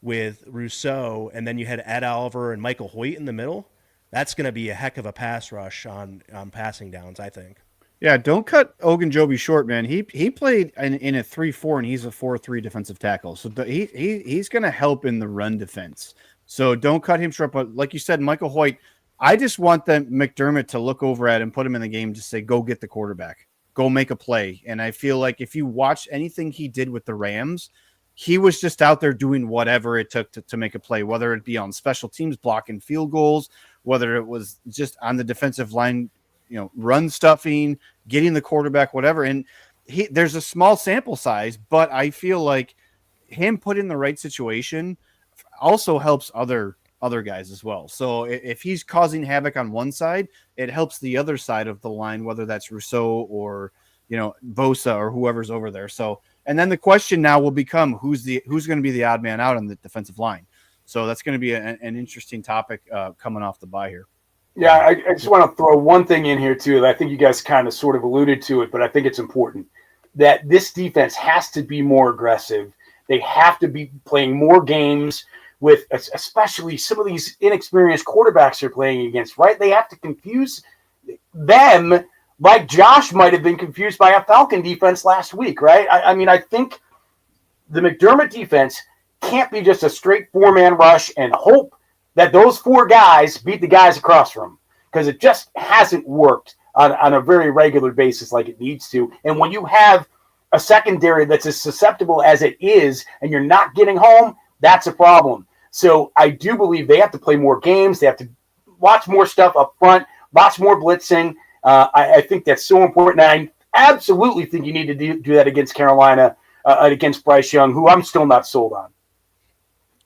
with Rousseau, and then you had Ed Oliver and Michael Hoyt in the middle. That's going to be a heck of a pass rush on passing downs, I think. Yeah, don't cut Ogunjobi short, man. He played in a 3-4, and he's a 4-3 defensive tackle. So he's going to help in the run defense. So don't cut him short. But like you said, Michael Hoyt, I just want McDermott to look over at him, put him in the game, just say, go get the quarterback. Go make a play. And I feel like if you watch anything he did with the Rams, he was just out there doing whatever it took to make a play, whether it be on special teams, blocking field goals, whether it was just on the defensive line, run stuffing, getting the quarterback, whatever. And there's a small sample size, but I feel like him put in the right situation also helps other guys as well. So if he's causing havoc on one side, it helps the other side of the line, whether that's Rousseau or, Bosa or whoever's over there. So, and then the question now will become who's going to be the odd man out on the defensive line. So that's going to be an interesting topic coming off the bye here. Yeah, I just want to throw one thing in here too. I think you guys kind of sort of alluded to it, but I think it's important that this defense has to be more aggressive. They have to be playing more games with especially some of these inexperienced quarterbacks they're playing against, right? They have to confuse them like Josh might have been confused by a Falcon defense last week, right? I think the McDermott defense can't be just a straight 4-man rush and hope that those 4 guys beat the guys across from them, because it just hasn't worked on a very regular basis like it needs to. And when you have a secondary that's as susceptible as it is and you're not getting home, that's a problem. So I do believe they have to play more games. They have to watch more stuff up front, watch more blitzing. I think that's so important. And absolutely think you need to do that against Carolina, against Bryce Young, who I'm still not sold on.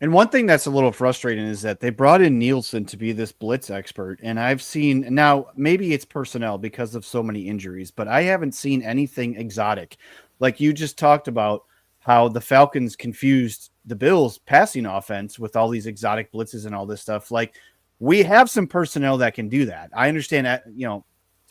And one thing that's a little frustrating is that they brought in Nielsen to be this blitz expert. And I've seen now, maybe it's personnel because of so many injuries, but I haven't seen anything exotic. Like you just talked about how the Falcons confused the Bills passing offense with all these exotic blitzes and all this stuff. Like we have some personnel that can do that. I understand that,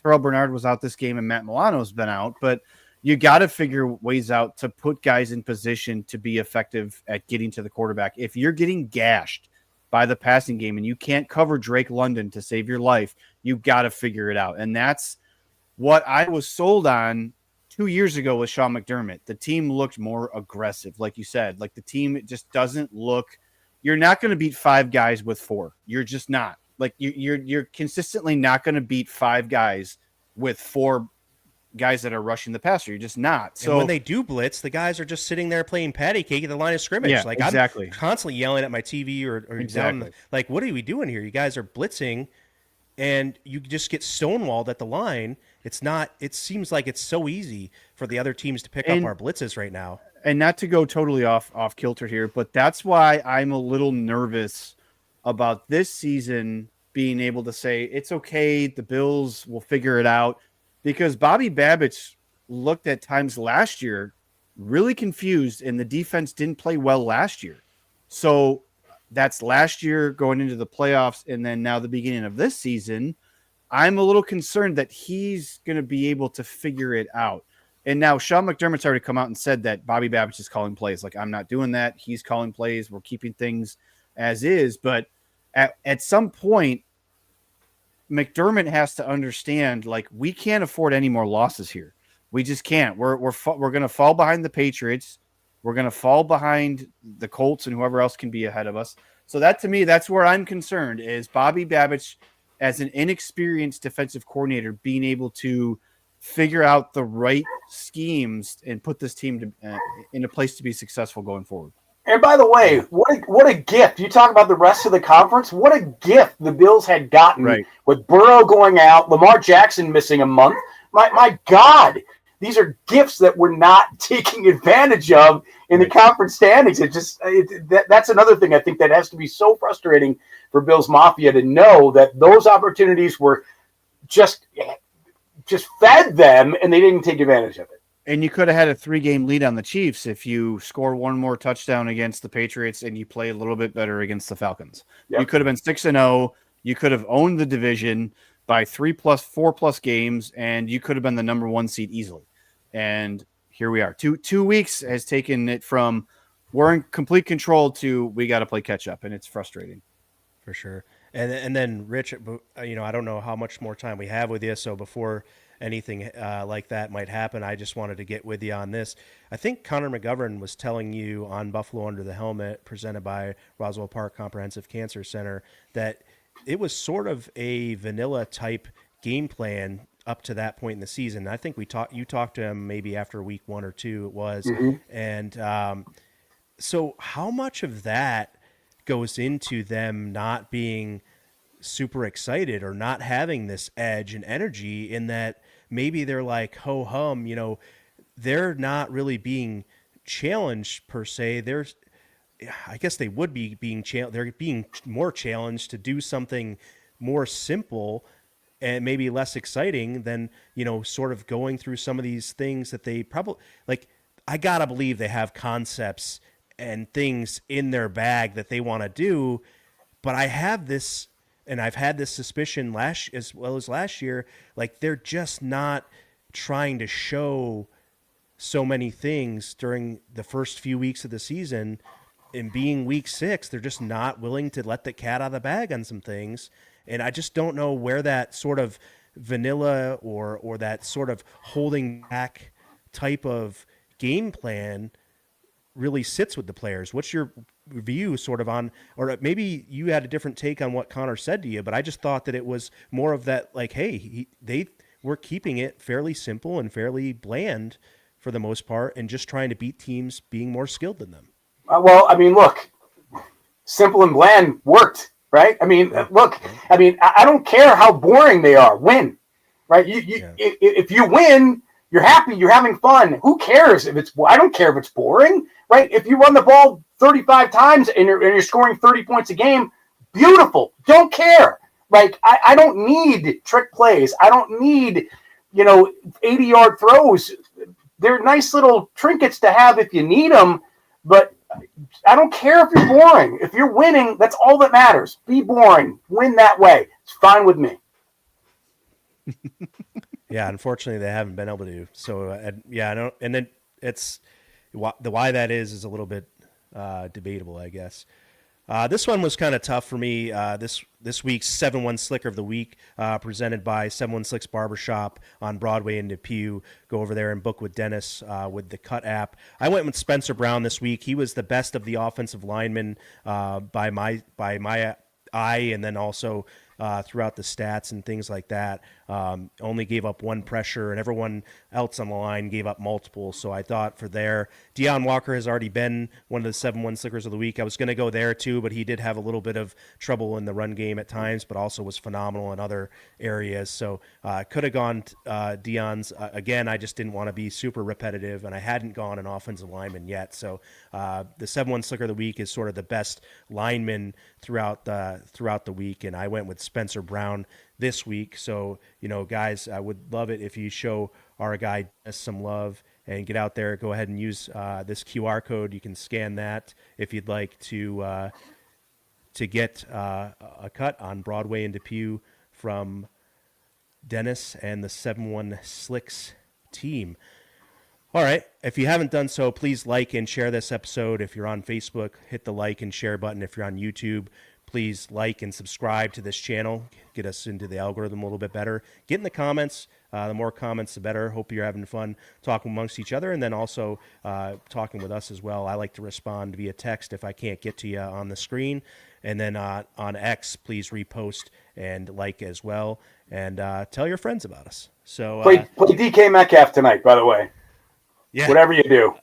Terrell Bernard was out this game and Matt Milano's been out, but you got to figure ways out to put guys in position to be effective at getting to the quarterback. If you're getting gashed by the passing game and you can't cover Drake London to save your life, you got to figure it out. And that's what I was sold on 2 years ago with Sean McDermott. The team looked more aggressive, like you said. Like the team just doesn't look. You're not going to beat 5 guys with 4. You're just not. Like you're consistently not going to beat 5 guys with 4 guys that are rushing the passer. You're just not. So and when they do blitz, the guys are just sitting there playing patty cake at the line of scrimmage. Yeah, like exactly. I'm constantly yelling at my TV or Exactly. down, like, what are we doing here? You guys are blitzing and you just get stonewalled at the line. It seems like it's so easy for the other teams to pick up our blitzes right now. And not to go totally off kilter here, but that's why I'm a little nervous about this season being able to say it's okay, the Bills will figure it out, because Bobby Babbitt looked at times last year really confused and the defense didn't play well last year. So that's last year going into the playoffs and then now the beginning of this season. I'm a little concerned that he's going to be able to figure it out. And now Sean McDermott's already come out and said that Bobby Babbitt is calling plays. Like, I'm not doing that. He's calling plays. We're keeping things as is. But at some point, McDermott has to understand, like, we can't afford any more losses here. We just can't. We're going to fall behind the Patriots. We're going to fall behind the Colts and whoever else can be ahead of us. So that, to me, that's where I'm concerned, is Bobby Babbitt, as an inexperienced defensive coordinator, being able to figure out the right schemes and put this team in a place to be successful going forward. And by the way, what a gift. You talk about the rest of the conference. What a gift the Bills had gotten with Burrow going out, Lamar Jackson missing a month. My God, these are gifts that we're not taking advantage of in the conference standings. That's another thing I think that has to be so frustrating for Bills Mafia, to know that those opportunities were just fed them and they didn't take advantage of it. And you could have had a 3-game lead on the Chiefs if you score one more touchdown against the Patriots and you play a little bit better against the Falcons. Yep. You could have been 6-0. You could have owned the division by 4+ games, and you could have been the number 1 seed easily. And here we are. 2 weeks has taken it from we're in complete control to we got to play catch up, and it's frustrating. For sure. And then, Rich, I don't know how much more time we have with you, so before anything like that might happen, I just wanted to get with you on this. I think Connor McGovern was telling you on Buffalo Under the Helmet, presented by Roswell Park Comprehensive Cancer Center, that it was sort of a vanilla type game plan up to that point in the season. I think you talked to him maybe after week 1 or 2 it was. Mm-hmm. And so how much of that goes into them not being super excited or not having this edge and energy, in that maybe they're like, ho hum, they're not really being challenged per se. I guess they would be being they're being more challenged to do something more simple and maybe less exciting than, sort of going through some of these things that they probably, like, I gotta believe they have concepts and things in their bag that they want to do. But I have this, and I've had this suspicion as well as last year, like they're just not trying to show so many things during the first few weeks of the season. And being week 6, they're just not willing to let the cat out of the bag on some things. And I just don't know where that sort of vanilla or that sort of holding back type of game plan really sits with the players. What's your view sort of on, or maybe you had a different take on what Connor said to you, but I just thought that it was more of that, like, hey, they were keeping it fairly simple and fairly bland for the most part and just trying to beat teams being more skilled than them. Well, I mean, look, simple and bland worked, right? I mean, look, I mean, I don't care how boring they are. Win, right? If you win, You're happy. You're having fun. Who cares if I don't care if it's boring, right? If you run the ball 35 times and you're scoring 30 points a game, beautiful. Don't care. Like, I don't need trick plays. I don't need, 80-yard throws. They're nice little trinkets to have if you need them, but I don't care if you're boring. If you're winning, that's all that matters. Be boring. Win that way. It's fine with me. Yeah, unfortunately, they haven't been able to. So, I don't. And then it's why that is a little bit debatable, I guess. This one was kind of tough for me. This week's 7-1 Slicker of the Week, presented by 7-1 Slicks Barbershop on Broadway in Depew. Go over there and book with Dennis with the Cut app. I went with Spencer Brown this week. He was the best of the offensive linemen by my eye, and then also throughout the stats and things like that. Only gave up one pressure, and everyone else on the line gave up multiple. So I thought for there, Deion Walker has already been one of the 7-1 Slickers of the Week. I was going to go there too, but he did have a little bit of trouble in the run game at times, but also was phenomenal in other areas. So could have gone Deion's. Again, I just didn't want to be super repetitive, and I hadn't gone an offensive lineman yet. So the 7-1 Slicker of the Week is sort of the best lineman throughout the week, and I went with Spencer Brown this week. So, guys, I would love it if you show our guy some love and get out there. Go ahead and use this QR code. You can scan that if you'd like to get a cut on Broadway in Depew from Dennis and the 7-1 Slicks team. All right. If you haven't done so, please like and share this episode. If you're on Facebook, hit the like and share button. If you're on YouTube, please like and subscribe to this channel. Get us into the algorithm a little bit better. Get in the comments. The more comments, the better. Hope you're having fun talking amongst each other, and then also talking with us as well. I like to respond via text if I can't get to you on the screen. And then on X, please repost and like as well. And tell your friends about us. So play DK Metcalf tonight, by the way. Yeah. Whatever you do.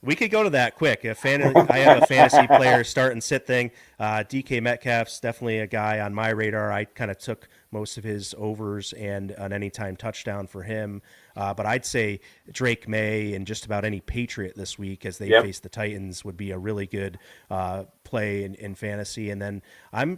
We could go to that quick. I have a fantasy player start and sit thing. DK Metcalf's definitely a guy on my radar. I kind of took most of his overs and an anytime touchdown for him. But I'd say Drake May and just about any Patriot this week as they face the Titans would be a really good play in fantasy. And then I'm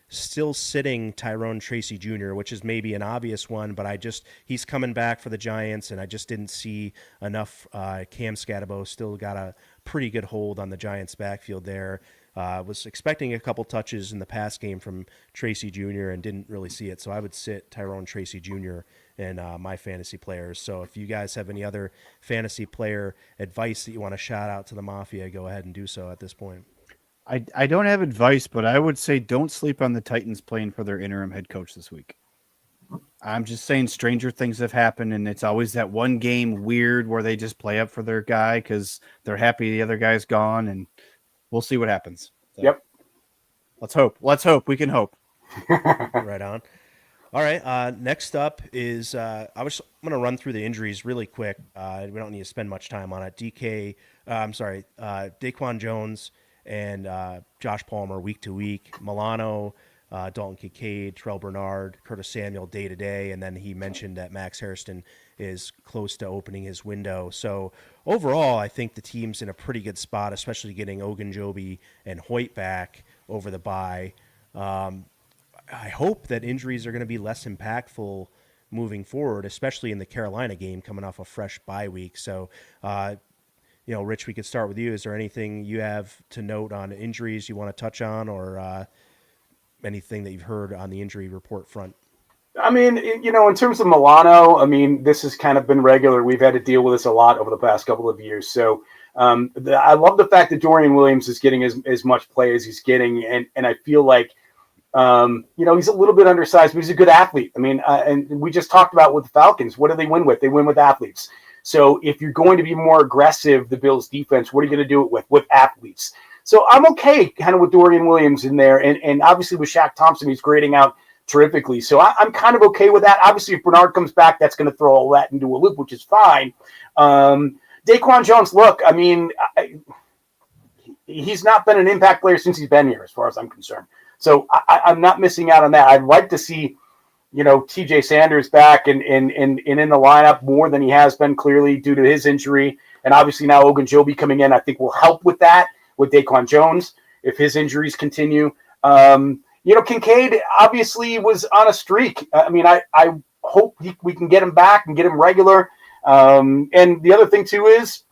still sitting Tyrone Tracy Jr., which is maybe an obvious one, but he's coming back for the Giants, and I just didn't see enough. Cam Scatabo still got a pretty good hold on the Giants' backfield there. Was expecting a couple touches in the pass game from Tracy Jr. and didn't really see it, so I would sit Tyrone Tracy Jr. in my fantasy players. So if you guys have any other fantasy player advice that you want to shout out to the Mafia, go ahead and do so at this point. I don't have advice, but I would say don't sleep on the Titans playing for their interim head coach this week. I'm just saying stranger things have happened, and it's always that one game weird where they just play up for their guy because they're happy the other guy's gone, and we'll see what happens. So, yep. Let's hope. Let's hope. We can hope. Right on. All right. Next up is I'm going to run through the injuries really quick. We don't need to spend much time on it. Daquan Jones and Josh Palmer week to week, Milano, Dalton Kincaid, Terrell Bernard, Curtis Samuel day to day, and then he mentioned that Max Hairston is close to opening his window. So overall, I think the team's in a pretty good spot, especially getting Ogunjobi and Hoyt back over the bye. I hope that injuries are going to be less impactful moving forward, especially in the Carolina game coming off a fresh bye week. So Rich, we could start with you. Is there anything you have to note on injuries you want to touch on, or anything that you've heard on the injury report front? I mean, in terms of Milano, this has kind of been regular. We've had to deal with this a lot over the past couple of years. So I love the fact that Dorian Williams is getting as much play as he's getting. And I feel like, he's a little bit undersized, but he's a good athlete. And we just talked about with the Falcons, what do they win with? They win with athletes. So if you're going to be more aggressive, the Bills defense, what are you going to do it with? With athletes. So I'm okay kind of with Dorian Williams in there. And obviously with Shaq Thompson, he's grading out terrifically. So I'm kind of okay with that. Obviously, if Bernard comes back, that's going to throw all that into a loop, which is fine. Daquan Jones, look, he's not been an impact player since he's been here, as far as I'm concerned. So I'm not missing out on that. I'd like to see, TJ Sanders back and in the lineup more than he has been, clearly due to his injury. And obviously now Ogunjobi coming in, I think will help with that, with Daquan Jones, if his injuries continue. Kincaid obviously was on a streak. I hope we can get him back and get him regular. And the other thing too is,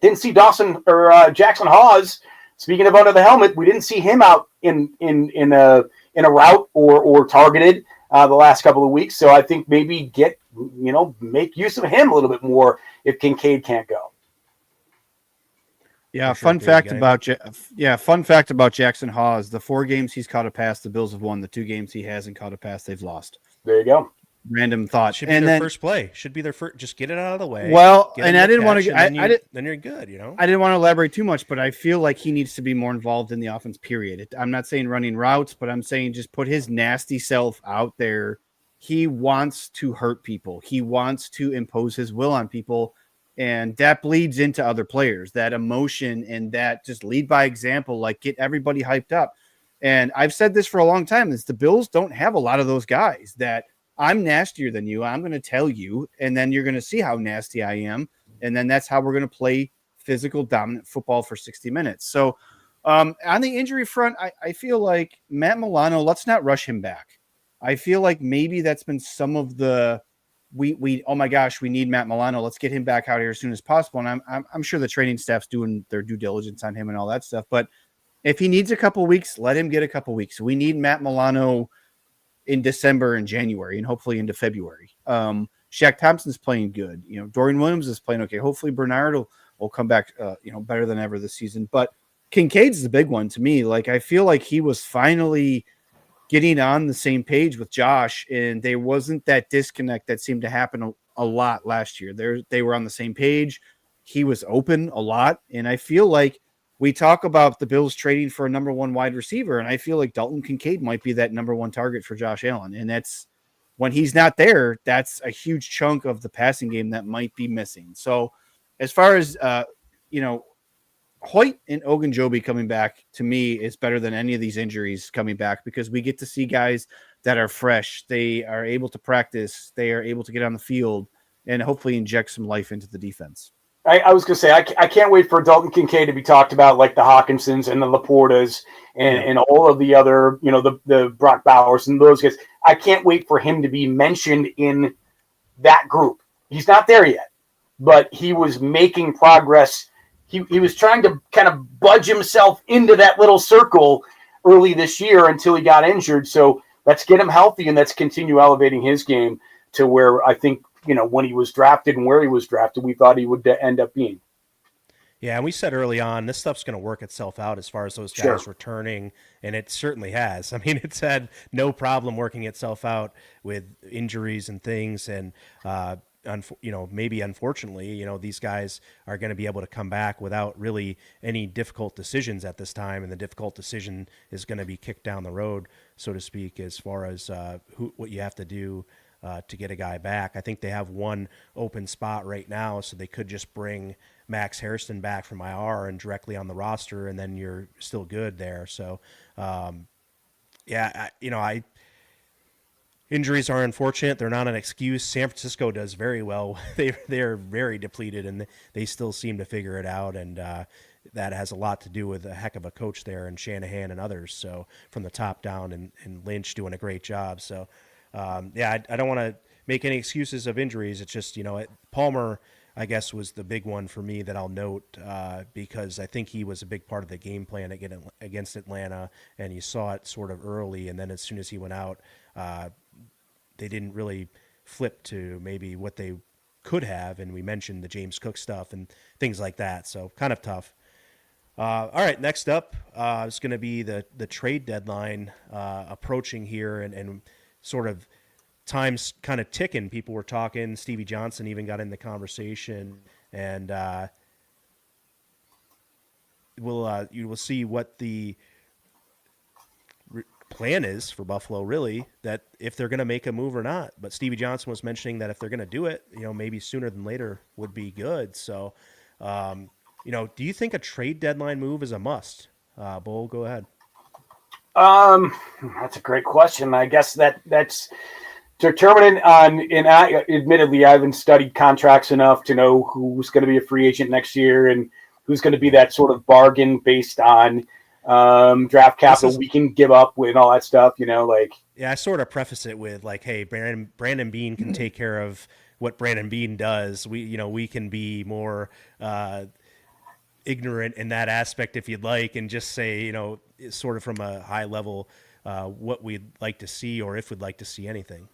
didn't see Dawson or Jackson Hawes. Speaking of under the helmet, we didn't see him out in a route or targeted the last couple of weeks. So I think maybe make use of him a little bit more if Kincaid can't go. Yeah, fun fact about Jackson Hawes: the 4 games he's caught a pass, the Bills have won. The 2 games he hasn't caught a pass, they've lost. There you go. Random thought. Should be their first play. Should be their first. Just get it out of the way. Well, and I didn't want to. Then you're good. I didn't want to elaborate too much, but I feel like he needs to be more involved in the offense. Period. I'm not saying running routes, but I'm saying just put his nasty self out there. He wants to hurt people. He wants to impose his will on people, and that bleeds into other players. That emotion and that just lead by example, like get everybody hyped up. And I've said this for a long time: is the Bills don't have a lot of those guys that. I'm nastier than you. I'm going to tell you, and then you're going to see how nasty I am. And then that's how we're going to play physical, dominant football for 60 minutes. So on the injury front, I feel like Matt Milano, let's not rush him back. I feel like maybe that's been some of the oh my gosh, we need Matt Milano. Let's get him back out here as soon as possible. And I'm sure the training staff's doing their due diligence on him and all that stuff. But if he needs a couple weeks, let him get a couple weeks. We need Matt Milano in December and January and hopefully into February. Shaq Thompson's playing good. Dorian Williams is playing okay. Hopefully Bernard will come back, better than ever this season. But Kincaid's the big one to me. Like, I feel like he was finally getting on the same page with Josh, and there wasn't that disconnect that seemed to happen a lot last year. They were on the same page. He was open a lot, and I feel like we talk about the Bills trading for a number 1 wide receiver, and I feel like Dalton Kincaid might be that number 1 target for Josh Allen. And that's when he's not there, that's a huge chunk of the passing game that might be missing. So as far as, Hoyt and Ogunjobi coming back, to me, is better than any of these injuries coming back because we get to see guys that are fresh. They are able to practice. They are able to get on the field and hopefully inject some life into the defense. I was going to say, I can't wait for Dalton Kincaid to be talked about like the Hawkinsons and the Laportas and all of the other, the Brock Bowers and those guys. I can't wait for him to be mentioned in that group. He's not there yet, but he was making progress. He was trying to kind of budge himself into that little circle early this year until he got injured. So let's get him healthy and let's continue elevating his game to where I think, when he was drafted and where he was drafted, we thought he would end up being. Yeah, and we said early on, this stuff's going to work itself out as far as those guys returning, and it certainly has. I mean, it's had no problem working itself out with injuries and things, and maybe unfortunately, these guys are going to be able to come back without really any difficult decisions at this time, and the difficult decision is going to be kicked down the road, so to speak, as far as what you have to do to get a guy back. I think they have one open spot right now, so they could just bring Max Hairston back from IR and directly on the roster, and then you're still good there. So, injuries are unfortunate. They're not an excuse. San Francisco does very well. They're very depleted, and they still seem to figure it out, and that has a lot to do with a heck of a coach there and Shanahan and others. So from the top down, and Lynch doing a great job. So, I don't want to make any excuses of injuries. It's just, Palmer, I guess, was the big one for me that I'll note because I think he was a big part of the game plan against Atlanta, and you saw it sort of early, and then as soon as he went out, they didn't really flip to maybe what they could have, and we mentioned the James Cook stuff and things like that, so kind of tough. All right, next up is going to be the trade deadline approaching here, and sort of time's kind of ticking. People were talking. Stevie Johnson even got in the conversation, and you will see what the plan is for Buffalo, really, that if they're going to make a move or not. But Stevie Johnson was mentioning that if they're going to do it, maybe sooner than later would be good. So, do you think a trade deadline move is a must? Bull, go ahead. That's a great question. I guess that's determinant on, and I admittedly I haven't studied contracts enough to know who's going to be a free agent next year and who's going to be that sort of bargain based on draft capital we can give up with all that stuff. Like Yeah, I sort of preface it with like, hey, Brandon Bean can take care of what Brandon Bean does. We can be more ignorant in that aspect if you'd like, and just say, sort of from a high level, what we'd like to see or if we'd like to see anything.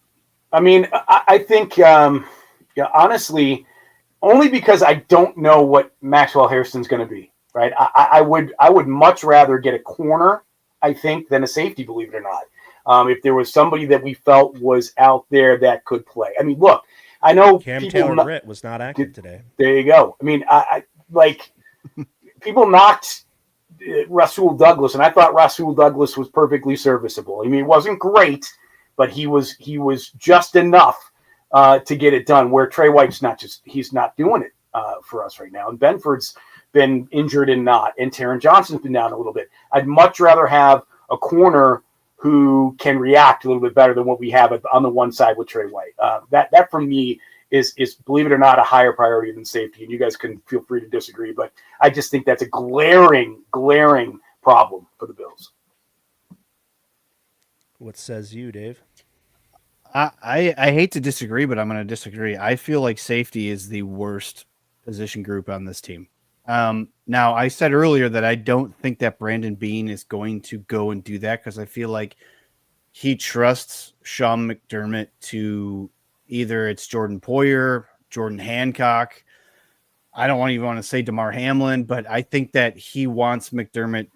I mean, I think honestly, only because I don't know what Maxwell Hairston's going to be. Right, I would much rather get a corner, I think, than a safety. Believe it or not, if there was somebody that we felt was out there that could play. I mean, look, I know Cam Taylor-Britt was not active today. There you go. I mean, I like people knocked Rasul Douglas, and I thought Rasul Douglas was perfectly serviceable. I mean, it wasn't great, but he was just enough to get it done. Where Trey White's he's not doing it for us right now, and Benford's been injured and Taron Johnson's been down a little bit. I'd much rather have a corner who can react a little bit better than what we have on the one side with Trey White. That for me is believe it or not a higher priority than safety. And you guys can feel free to disagree, but I just think that's a glaring problem for the Bills. What says you, Dave? I hate to disagree, but I'm going to disagree. I feel like safety is the worst position group on this team. Now, I said earlier that I don't think that Brandon Bean is going to go and do that because I feel like he trusts Sean McDermott to either it's Jordan Poyer, Jordan Hancock. I don't even want to say DeMar Hamlin, but I think that he wants McDermott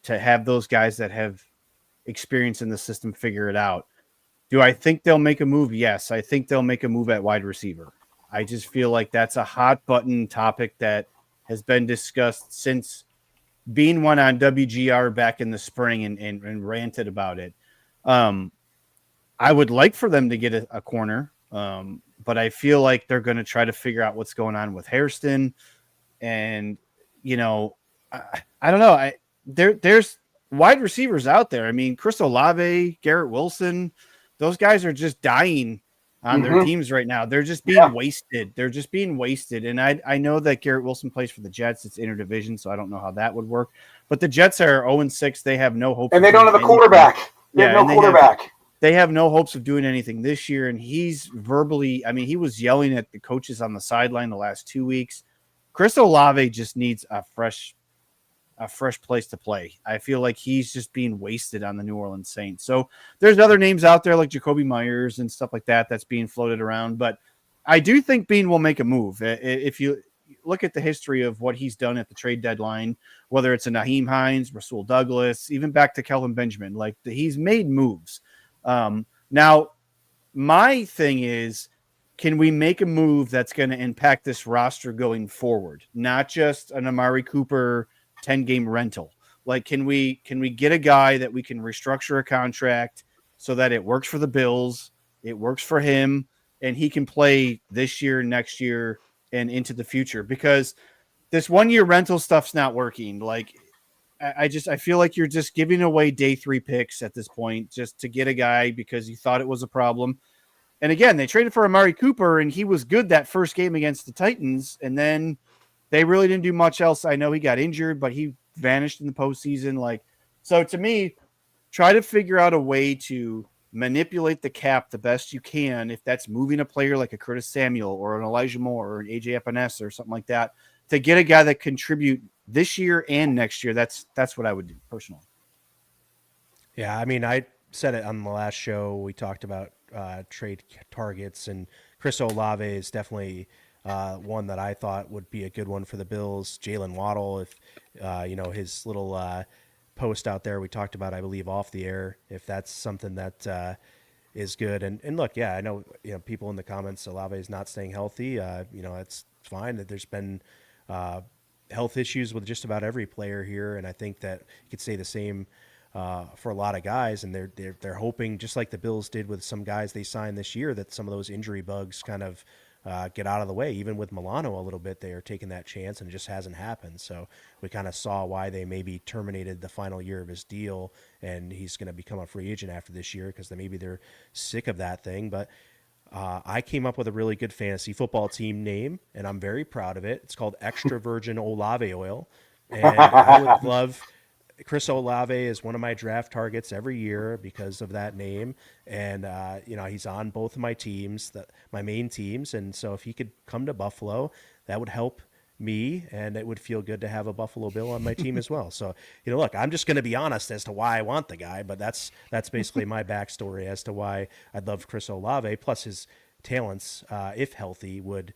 to have those guys that have experience in the system figure it out. Do I think they'll make a move? Yes, I think they'll make a move at wide receiver. I just feel like that's a hot button topic that has been discussed since Bean went on WGR back in the spring and ranted about it. I would like for them to get a corner, but I feel like they're going to try to figure out what's going on with Hairston. And, I don't know. There's wide receivers out there. I mean, Chris Olave, Garrett Wilson, those guys are just dying on their teams right now. They're just being wasted. They're just being wasted. And I know that Garrett Wilson plays for the Jets. It's interdivision, so I don't know how that would work. But the Jets are 0-6. They have no hope. And they don't have a quarterback. They have no quarterback. They have no hopes of doing anything this year. And he's verbally, I mean, he was yelling at the coaches on the sideline the last 2 weeks. Chris Olave just needs a fresh place to play. I feel like he's just being wasted on the New Orleans Saints. So there's other names out there like Jacoby Myers and stuff like that that's being floated around. But I do think Bean will make a move. If you look at the history of what he's done at the trade deadline, whether it's a Naheem Hines, Rasul Douglas, even back to Kelvin Benjamin, he's made moves. Now, my thing is, can we make a move that's going to impact this roster going forward? Not just an Amari Cooper 10-game rental. Can we get a guy that we can restructure a contract so that it works for the Bills, it works for him, and he can play this year, next year, and into the future? Because this 1-year rental stuff's not working. I feel like you're just giving away day 3 picks at this point just to get a guy because you thought it was a problem. And again, they traded for Amari Cooper, and he was good that first game against the Titans, and then they really didn't do much else. I know he got injured, but he vanished in the postseason. So to me, try to figure out a way to manipulate the cap the best you can. If that's moving a player like a Curtis Samuel or an Elijah Moore or an AJ Epinesa or something like that, to get a guy that contribute this year and next year. That's what I would do personally. Yeah, I mean, I said it on the last show. We talked about trade targets, and Chris Olave is definitely one that I thought would be a good one for the Bills. Jalen Waddle, if his little post out there we talked about, I believe, off the air, if that's something that is good. And look, yeah, I know people in the comments, Olave is not staying healthy. It's fine. That there's been health issues with just about every player here, and I think that you could say the same for a lot of guys, and they're hoping, just like the Bills did with some guys they signed this year, that some of those injury bugs kind of get out of the way. Even with Milano a little bit, they are taking that chance, and it just hasn't happened. So we kind of saw why they maybe terminated the final year of his deal, and he's going to become a free agent after this year because maybe they're sick of that thing. But I came up with a really good fantasy football team name, and I'm very proud of it. It's called Extra Virgin Olave Oil, and I would love. Chris Olave is one of my draft targets every year because of that name, and he's on both of my teams, my main teams, and so if he could come to Buffalo, that would help me, and it would feel good to have a Buffalo Bill on my team as well. So look, I'm just going to be honest as to why I want the guy, but that's basically my backstory as to why I love Chris Olave. Plus his talents, if healthy, would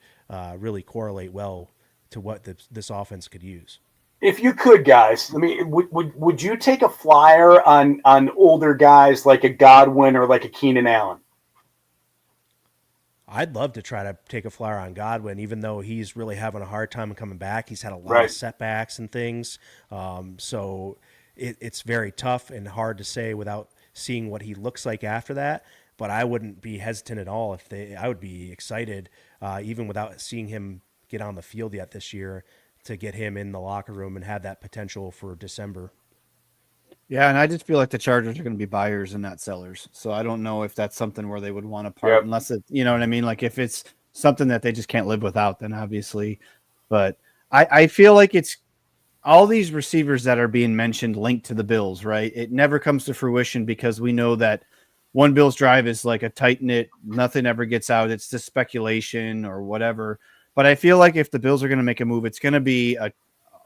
really correlate well to what this offense could use. If you could, guys, would you take a flyer on older guys like a Godwin or like a Keenan Allen? I'd love to try to take a flyer on Godwin, even though he's really having a hard time coming back. He's had a lot of setbacks and things, so it's very tough and hard to say without seeing what he looks like after that. But I wouldn't be hesitant at all I would be excited, even without seeing him get on the field yet this year, to get him in the locker room and have that potential for December. Yeah, and I just feel like the Chargers are going to be buyers and not sellers. So I don't know if that's something where they would want to part unless it, you know what I mean? Like if it's something that they just can't live without, then obviously. But I feel like it's all these receivers that are being mentioned linked to the Bills, right? It never comes to fruition because we know that one Bills drive is like a tight knit, nothing ever gets out. It's just speculation or whatever. But I feel like if the Bills are going to make a move, it's going to be a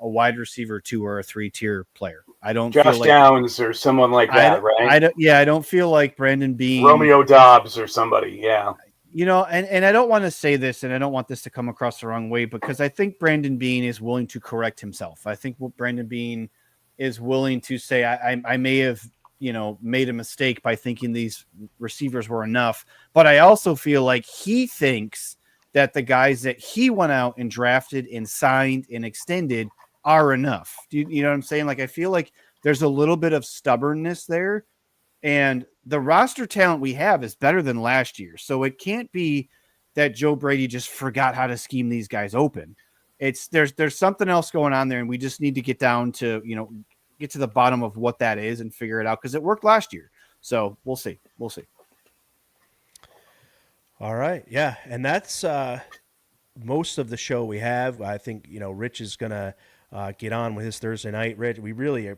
wide receiver 2 or a 3-tier player. I don't Josh feel like Downs or someone like that, right? I don't feel like Brandon Beane, Romeo Dobbs or somebody. Yeah. And I don't want to say this, and I don't want this to come across the wrong way, because I think Brandon Beane is willing to correct himself. I think what Brandon Beane is willing to say, I may have, made a mistake by thinking these receivers were enough. But I also feel like he thinks that the guys that he went out and drafted and signed and extended are enough. You know what I'm saying? Like, I feel like there's a little bit of stubbornness there, and the roster talent we have is better than last year. So it can't be that Joe Brady just forgot how to scheme these guys open. There's something else going on there, and we just need to get down to, get to the bottom of what that is and figure it out, because it worked last year. So we'll see. All right. Yeah. And that's most of the show we have. I think, Rich is going to get on with his Thursday night. Rich, we really,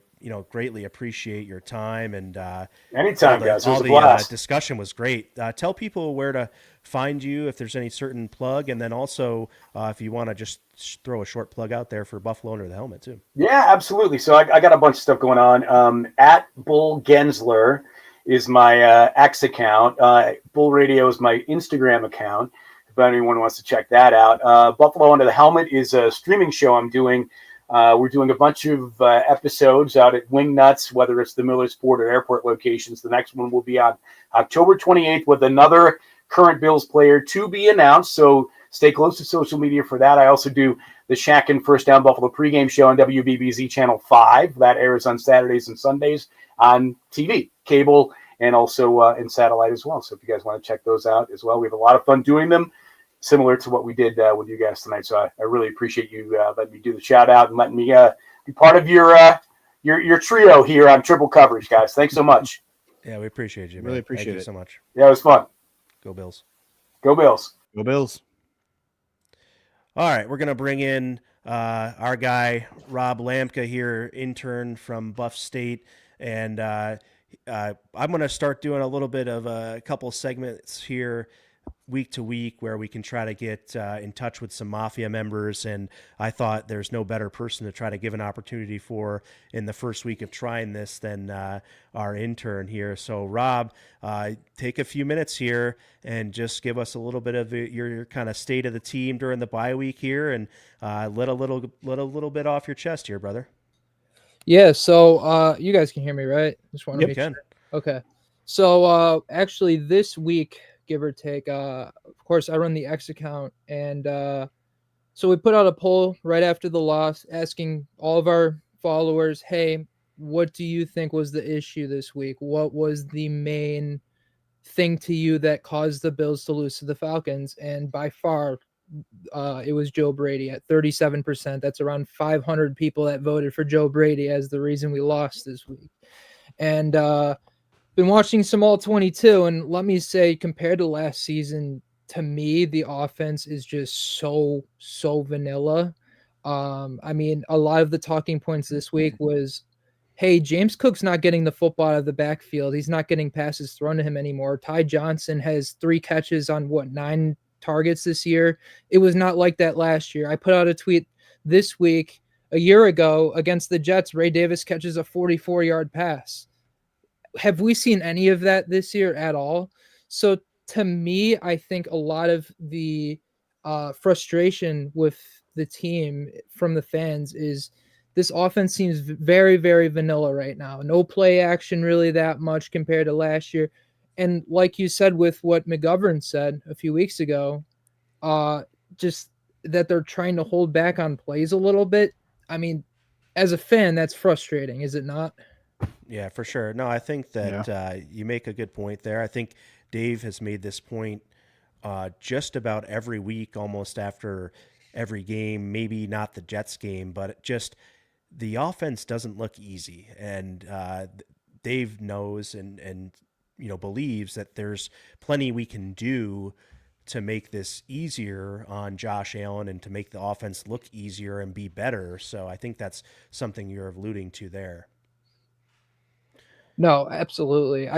greatly appreciate your time. And anytime, guys. It was a the blast. discussion was great. Tell people where to find you if there's any certain plug. And then also if you want to just throw a short plug out there for Buffalo Under the Helmet too. Yeah, absolutely. So I got a bunch of stuff going on. At Bull Gaenzler is my X account. Bull Radio is my Instagram account, if anyone wants to check that out. Buffalo Under the Helmet is a streaming show I'm doing. We're doing a bunch of episodes out at Wingnuts, whether it's the Millersport or airport locations. The next one will be on October 28th with another current Bills player to be announced. So stay close to social media for that. I also do the Shack and First Down Buffalo pregame show on WBBZ Channel 5. That airs on Saturdays and Sundays on TV, cable, and also in satellite as well. So if you guys want to check those out as well, we have a lot of fun doing them, similar to what we did with you guys tonight. So I really appreciate you letting me do the shout out and letting me be part of your trio here on Triple Coverage, guys. Thanks so much. Yeah, we appreciate you, man. Really appreciate Thank it you so much. Yeah, it was fun. Go Bills. Go Bills. Go Bills. All right, we're going to bring in our guy, Rob Lampka here, intern from Buff State. And I'm going to start doing a little bit of a couple segments here week to week where we can try to get in touch with some Mafia members. And I thought there's no better person to try to give an opportunity for in the first week of trying this than our intern here. So Rob, take a few minutes here and just give us a little bit of your kind of state of the team during the bye week here, and let a little bit off your chest here, brother. Yeah. So you guys can hear me, right? Just want to make sure. Okay. So actually this week, give or take, of course, I run the X account, and so we put out a poll right after the loss asking all of our followers, hey, what do you think was the issue this week? What was the main thing to you that caused the Bills to lose to the Falcons? And by far, it was Joe Brady at 37%. That's around 500 people that voted for Joe Brady as the reason we lost this week. And been watching some all 22, and let me say, compared to last season, to me, the offense is just so vanilla. I mean, a lot of the talking points this week was, hey, James Cook's not getting the football out of the backfield. He's not getting passes thrown to him anymore. Ty Johnson has 3 catches on 9 targets this year. It was not like that last year. I put out a tweet this week. A year ago against the Jets, Ray Davis catches a 44-yard pass. Have we seen any of that this year at all? So to me, I think a lot of the frustration with the team from the fans is this offense seems very, very vanilla right now. No play action really that much compared to last year. And like you said with what McGovern said a few weeks ago, just that they're trying to hold back on plays a little bit. I mean, as a fan, that's frustrating, is it not? Yeah, for sure. No, I think that Yeah. you make a good point there. I think Dave has made this point just about every week, almost after every game. Maybe not the Jets game, but just the offense doesn't look easy, and Dave knows and believes that there's plenty we can do to make this easier on Josh Allen and to make the offense look easier and be better. So I think that's something you're alluding to there. No, absolutely.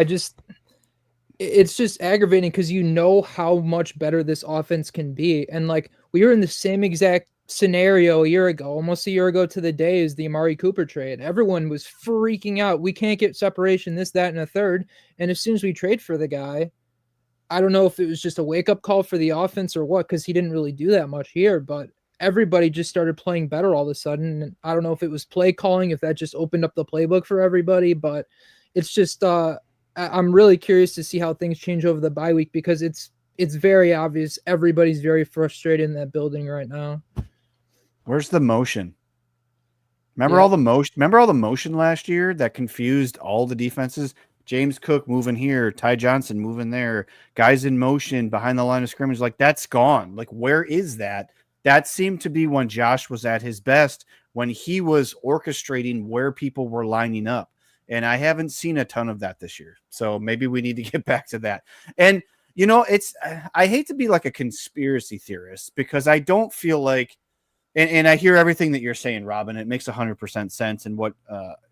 It's just aggravating because you know how much better this offense can be. And like we were in the same exact scenario a year ago, almost a year ago to the day, is the Amari Cooper trade. Everyone was freaking out. We can't get separation, this, that, and a third. And as soon as we trade for the guy, I don't know if it was just a wake up call for the offense or what, because he didn't really do that much here, but everybody just started playing better all of a sudden. And I don't know if it was play calling, if that just opened up the playbook for everybody, but it's just I'm really curious to see how things change over the bye week, because it's very obvious everybody's very frustrated in that building right now. Where's the motion? Remember Yep. all the motion? Remember all the motion last year that confused all the defenses? James Cook moving here, Ty Johnson moving there, guys in motion behind the line of scrimmage. Like that's gone. Like where is that? That seemed to be when Josh was at his best, when he was orchestrating where people were lining up. And I haven't seen a ton of that this year. So maybe we need to get back to that. And I hate to be like a conspiracy theorist because I don't feel like, and I hear everything that you're saying, Robin. It makes 100% sense. And what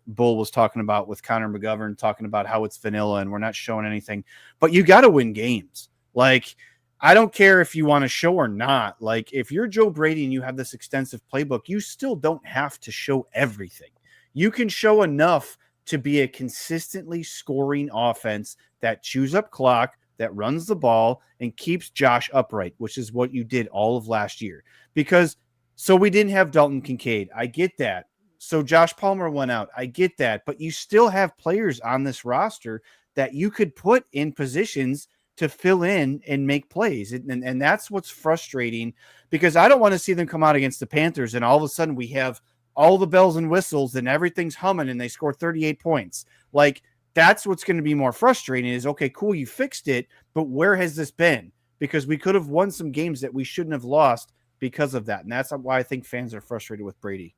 Bull was talking about with Connor McGovern, talking about how it's vanilla and we're not showing anything. But you got to win games. Like, I don't care if you want to show or not. Like, if you're Joe Brady and you have this extensive playbook, you still don't have to show everything. You can show enough to be a consistently scoring offense that chews up clock, that runs the ball, and keeps Josh upright, which is what you did all of last year. Because so we didn't have Dalton Kincaid. I get that. So Josh Palmer went out. I get that. But you still have players on this roster that you could put in positions to fill in and make plays. And that's what's frustrating, because I don't want to see them come out against the Panthers and all of a sudden we have all the bells and whistles and everything's humming and they score 38 points. Like, that's what's going to be more frustrating is, okay, cool, you fixed it, but where has this been? Because we could have won some games that we shouldn't have lost because of that. And that's why I think fans are frustrated with Brady.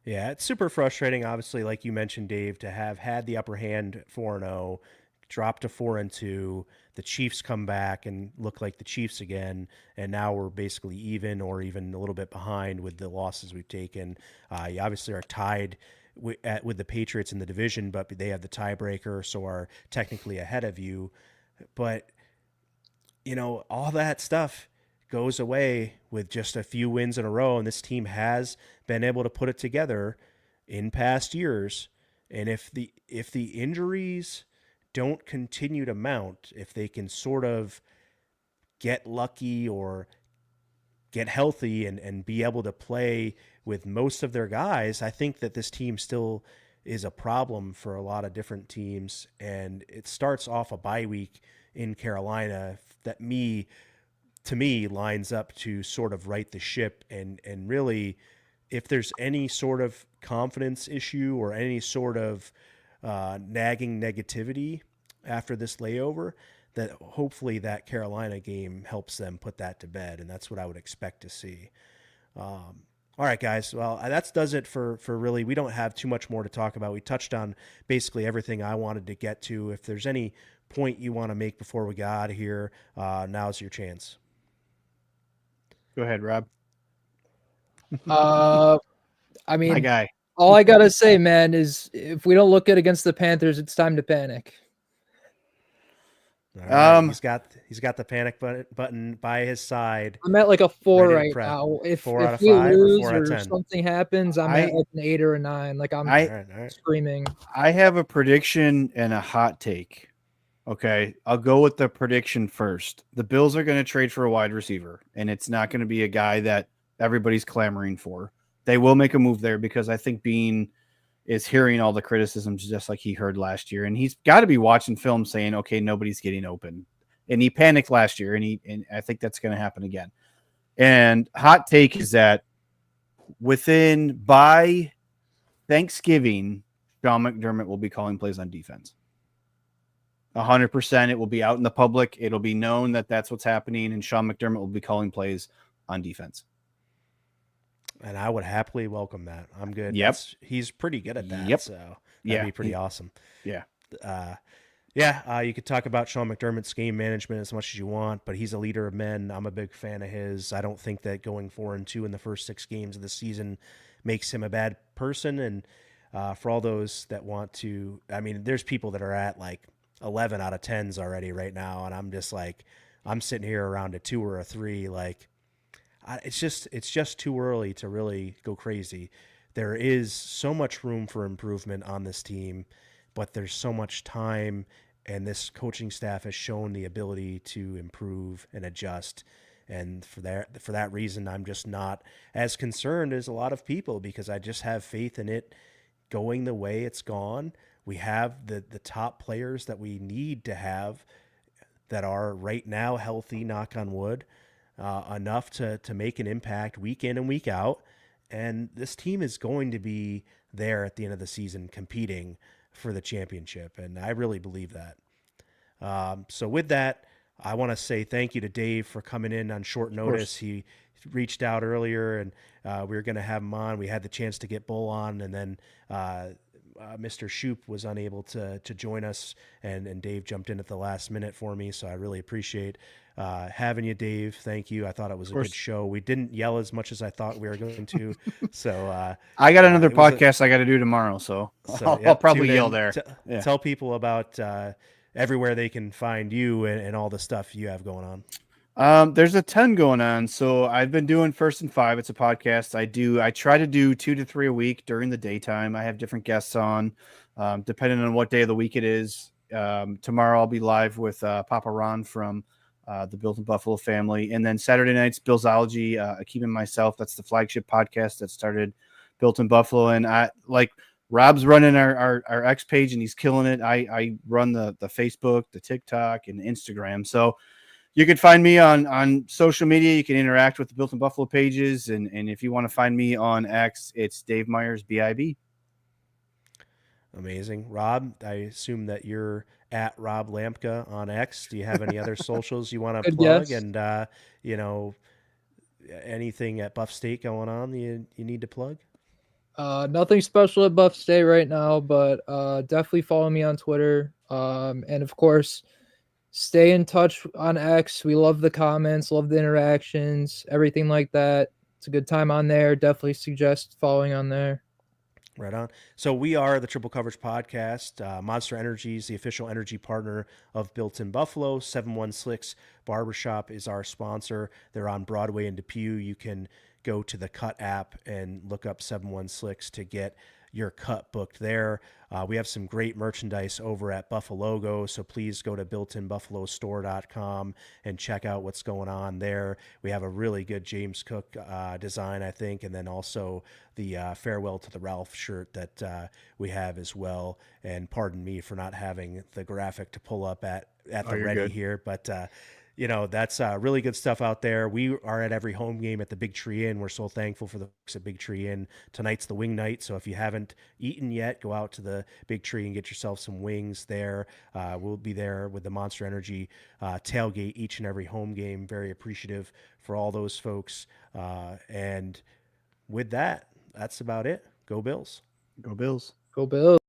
Yeah, it's super frustrating, obviously, like you mentioned, Dave, to have had the upper hand 4-0, drop to 4-2. The Chiefs come back and look like the Chiefs again, and now we're basically even or even a little bit behind with the losses we've taken. You obviously are tied with the Patriots in the division, but they have the tiebreaker, so are technically ahead of you. But, all that stuff goes away with just a few wins in a row, and this team has been able to put it together in past years. And if the injuries don't continue to mount, if they can sort of get lucky or get healthy and be able to play with most of their guys, I think that this team still is a problem for a lot of different teams. And it starts off a bye week in Carolina that to me lines up to sort of right the ship and really, if there's any sort of confidence issue or any sort of nagging negativity, after this layover, that hopefully that Carolina game helps them put that to bed, and that's what I would expect to see. All right, guys. Well, that does it for really. We don't have too much more to talk about. We touched on basically everything I wanted to get to. If there's any point you want to make before we get out of here, now's your chance. Go ahead, Rob. I My mean, guy. all I gotta say, man, is if we don't look good against the Panthers, it's time to panic. All right. He's got the panic button by his side. I'm at like a 4 Ready to right prep. now. If 4 out of we 5 or lose 4 out of or 10? something happens, I'm at like an 8 or a 9. Like I'm All right. screaming. I have a prediction and a hot take. Okay, I'll go with the prediction first. The Bills are going to trade for a wide receiver, and it's not going to be a guy that everybody's clamoring for. They will make a move there because I think Bean is hearing all the criticisms just like he heard last year, and he's got to be watching film saying, "Okay, nobody's getting open," and he panicked last year, and I think that's going to happen again. And hot take is that by Thanksgiving, Sean McDermott will be calling plays on defense. 100%. It will be out in the public. It'll be known that that's what's happening, and Sean McDermott will be calling plays on defense. And I would happily welcome that. I'm good. Yep. He's pretty good at that. Yep. So that'd be pretty awesome. Yeah. You could talk about Sean McDermott's game management as much as you want, but he's a leader of men. I'm a big fan of his. I don't think that going 4-2 in the first 6 games of the season makes him a bad person. And for all those that want to, I mean, there's people that are at like 11 out of 10s already right now, and I'm just like, I'm sitting here around a 2 or a 3. Like, it's just too early to really go crazy. There is so much room for improvement on this team, but there's so much time, and this coaching staff has shown the ability to improve and adjust. And for that reason, I'm just not as concerned as a lot of people, because I just have faith in it going the way it's gone. We have the top players that we need to have that are right now healthy, knock on wood, enough to make an impact week in and week out. And this team is going to be there at the end of the season competing for the championship. And I really believe that. So with that, I want to say thank you to Dave for coming in on short notice. He reached out earlier, and we were going to have him on. We had the chance to get Bull on, and then Mr. Shoop was unable to join us, and Dave jumped in at the last minute for me. So I really appreciate having you, Dave. Thank you. I thought it was a good show. We didn't yell as much as I thought we were going to. So I got another podcast I got to do tomorrow, so I'll probably yell there. Tell people about everywhere they can find you and all the stuff you have going on. There's a ton going on. So I've been doing First and Five. It's a podcast. I try to do 2 to 3 a week during the daytime. I have different guests on, depending on what day of the week it is. Tomorrow I'll be live with Papa Ron from the Built in Buffalo family. And then Saturday nights, Billsology, Akeem and myself. That's the flagship podcast that started Built in Buffalo. And Rob's running our X page, and he's killing it. I run the Facebook, the TikTok, and the Instagram. So you can find me on social media. You can interact with the Built in Buffalo pages. And if you want to find me on X, it's Dave Myers, BIB. Amazing. Rob, I assume that you're at Rob Lampka on X. Do you have any other socials you want to plug? Guess. And, anything at Buff State going on you need to plug? Nothing special at Buff State right now, but definitely follow me on Twitter. And of course, stay in touch on X. We love the comments, love the interactions, everything like that. It's a good time on there. Definitely suggest following on there. Right on. So we are the Triple Coverage Podcast. Monster Energy is the official energy partner of Built in Buffalo. 716 Barbershop is our sponsor. They're on Broadway in Depew. You can go to the Cut app and look up 716 to get your cut booked there. We have some great merchandise over at Buffalogo, so please go to builtinbuffalostore.com and check out what's going on there. We have a really good James Cook design, I think, and then also the Farewell to the Ralph shirt that we have as well. And pardon me for not having the graphic to pull up at the ready good. here, but that's really good stuff out there. We are at every home game at the Big Tree Inn. We're so thankful for the folks at Big Tree Inn. Tonight's the wing night, so if you haven't eaten yet, go out to the Big Tree and get yourself some wings there. We'll be there with the Monster Energy tailgate each and every home game. Very appreciative for all those folks. And with that, that's about it. Go Bills. Go Bills. Go Bills.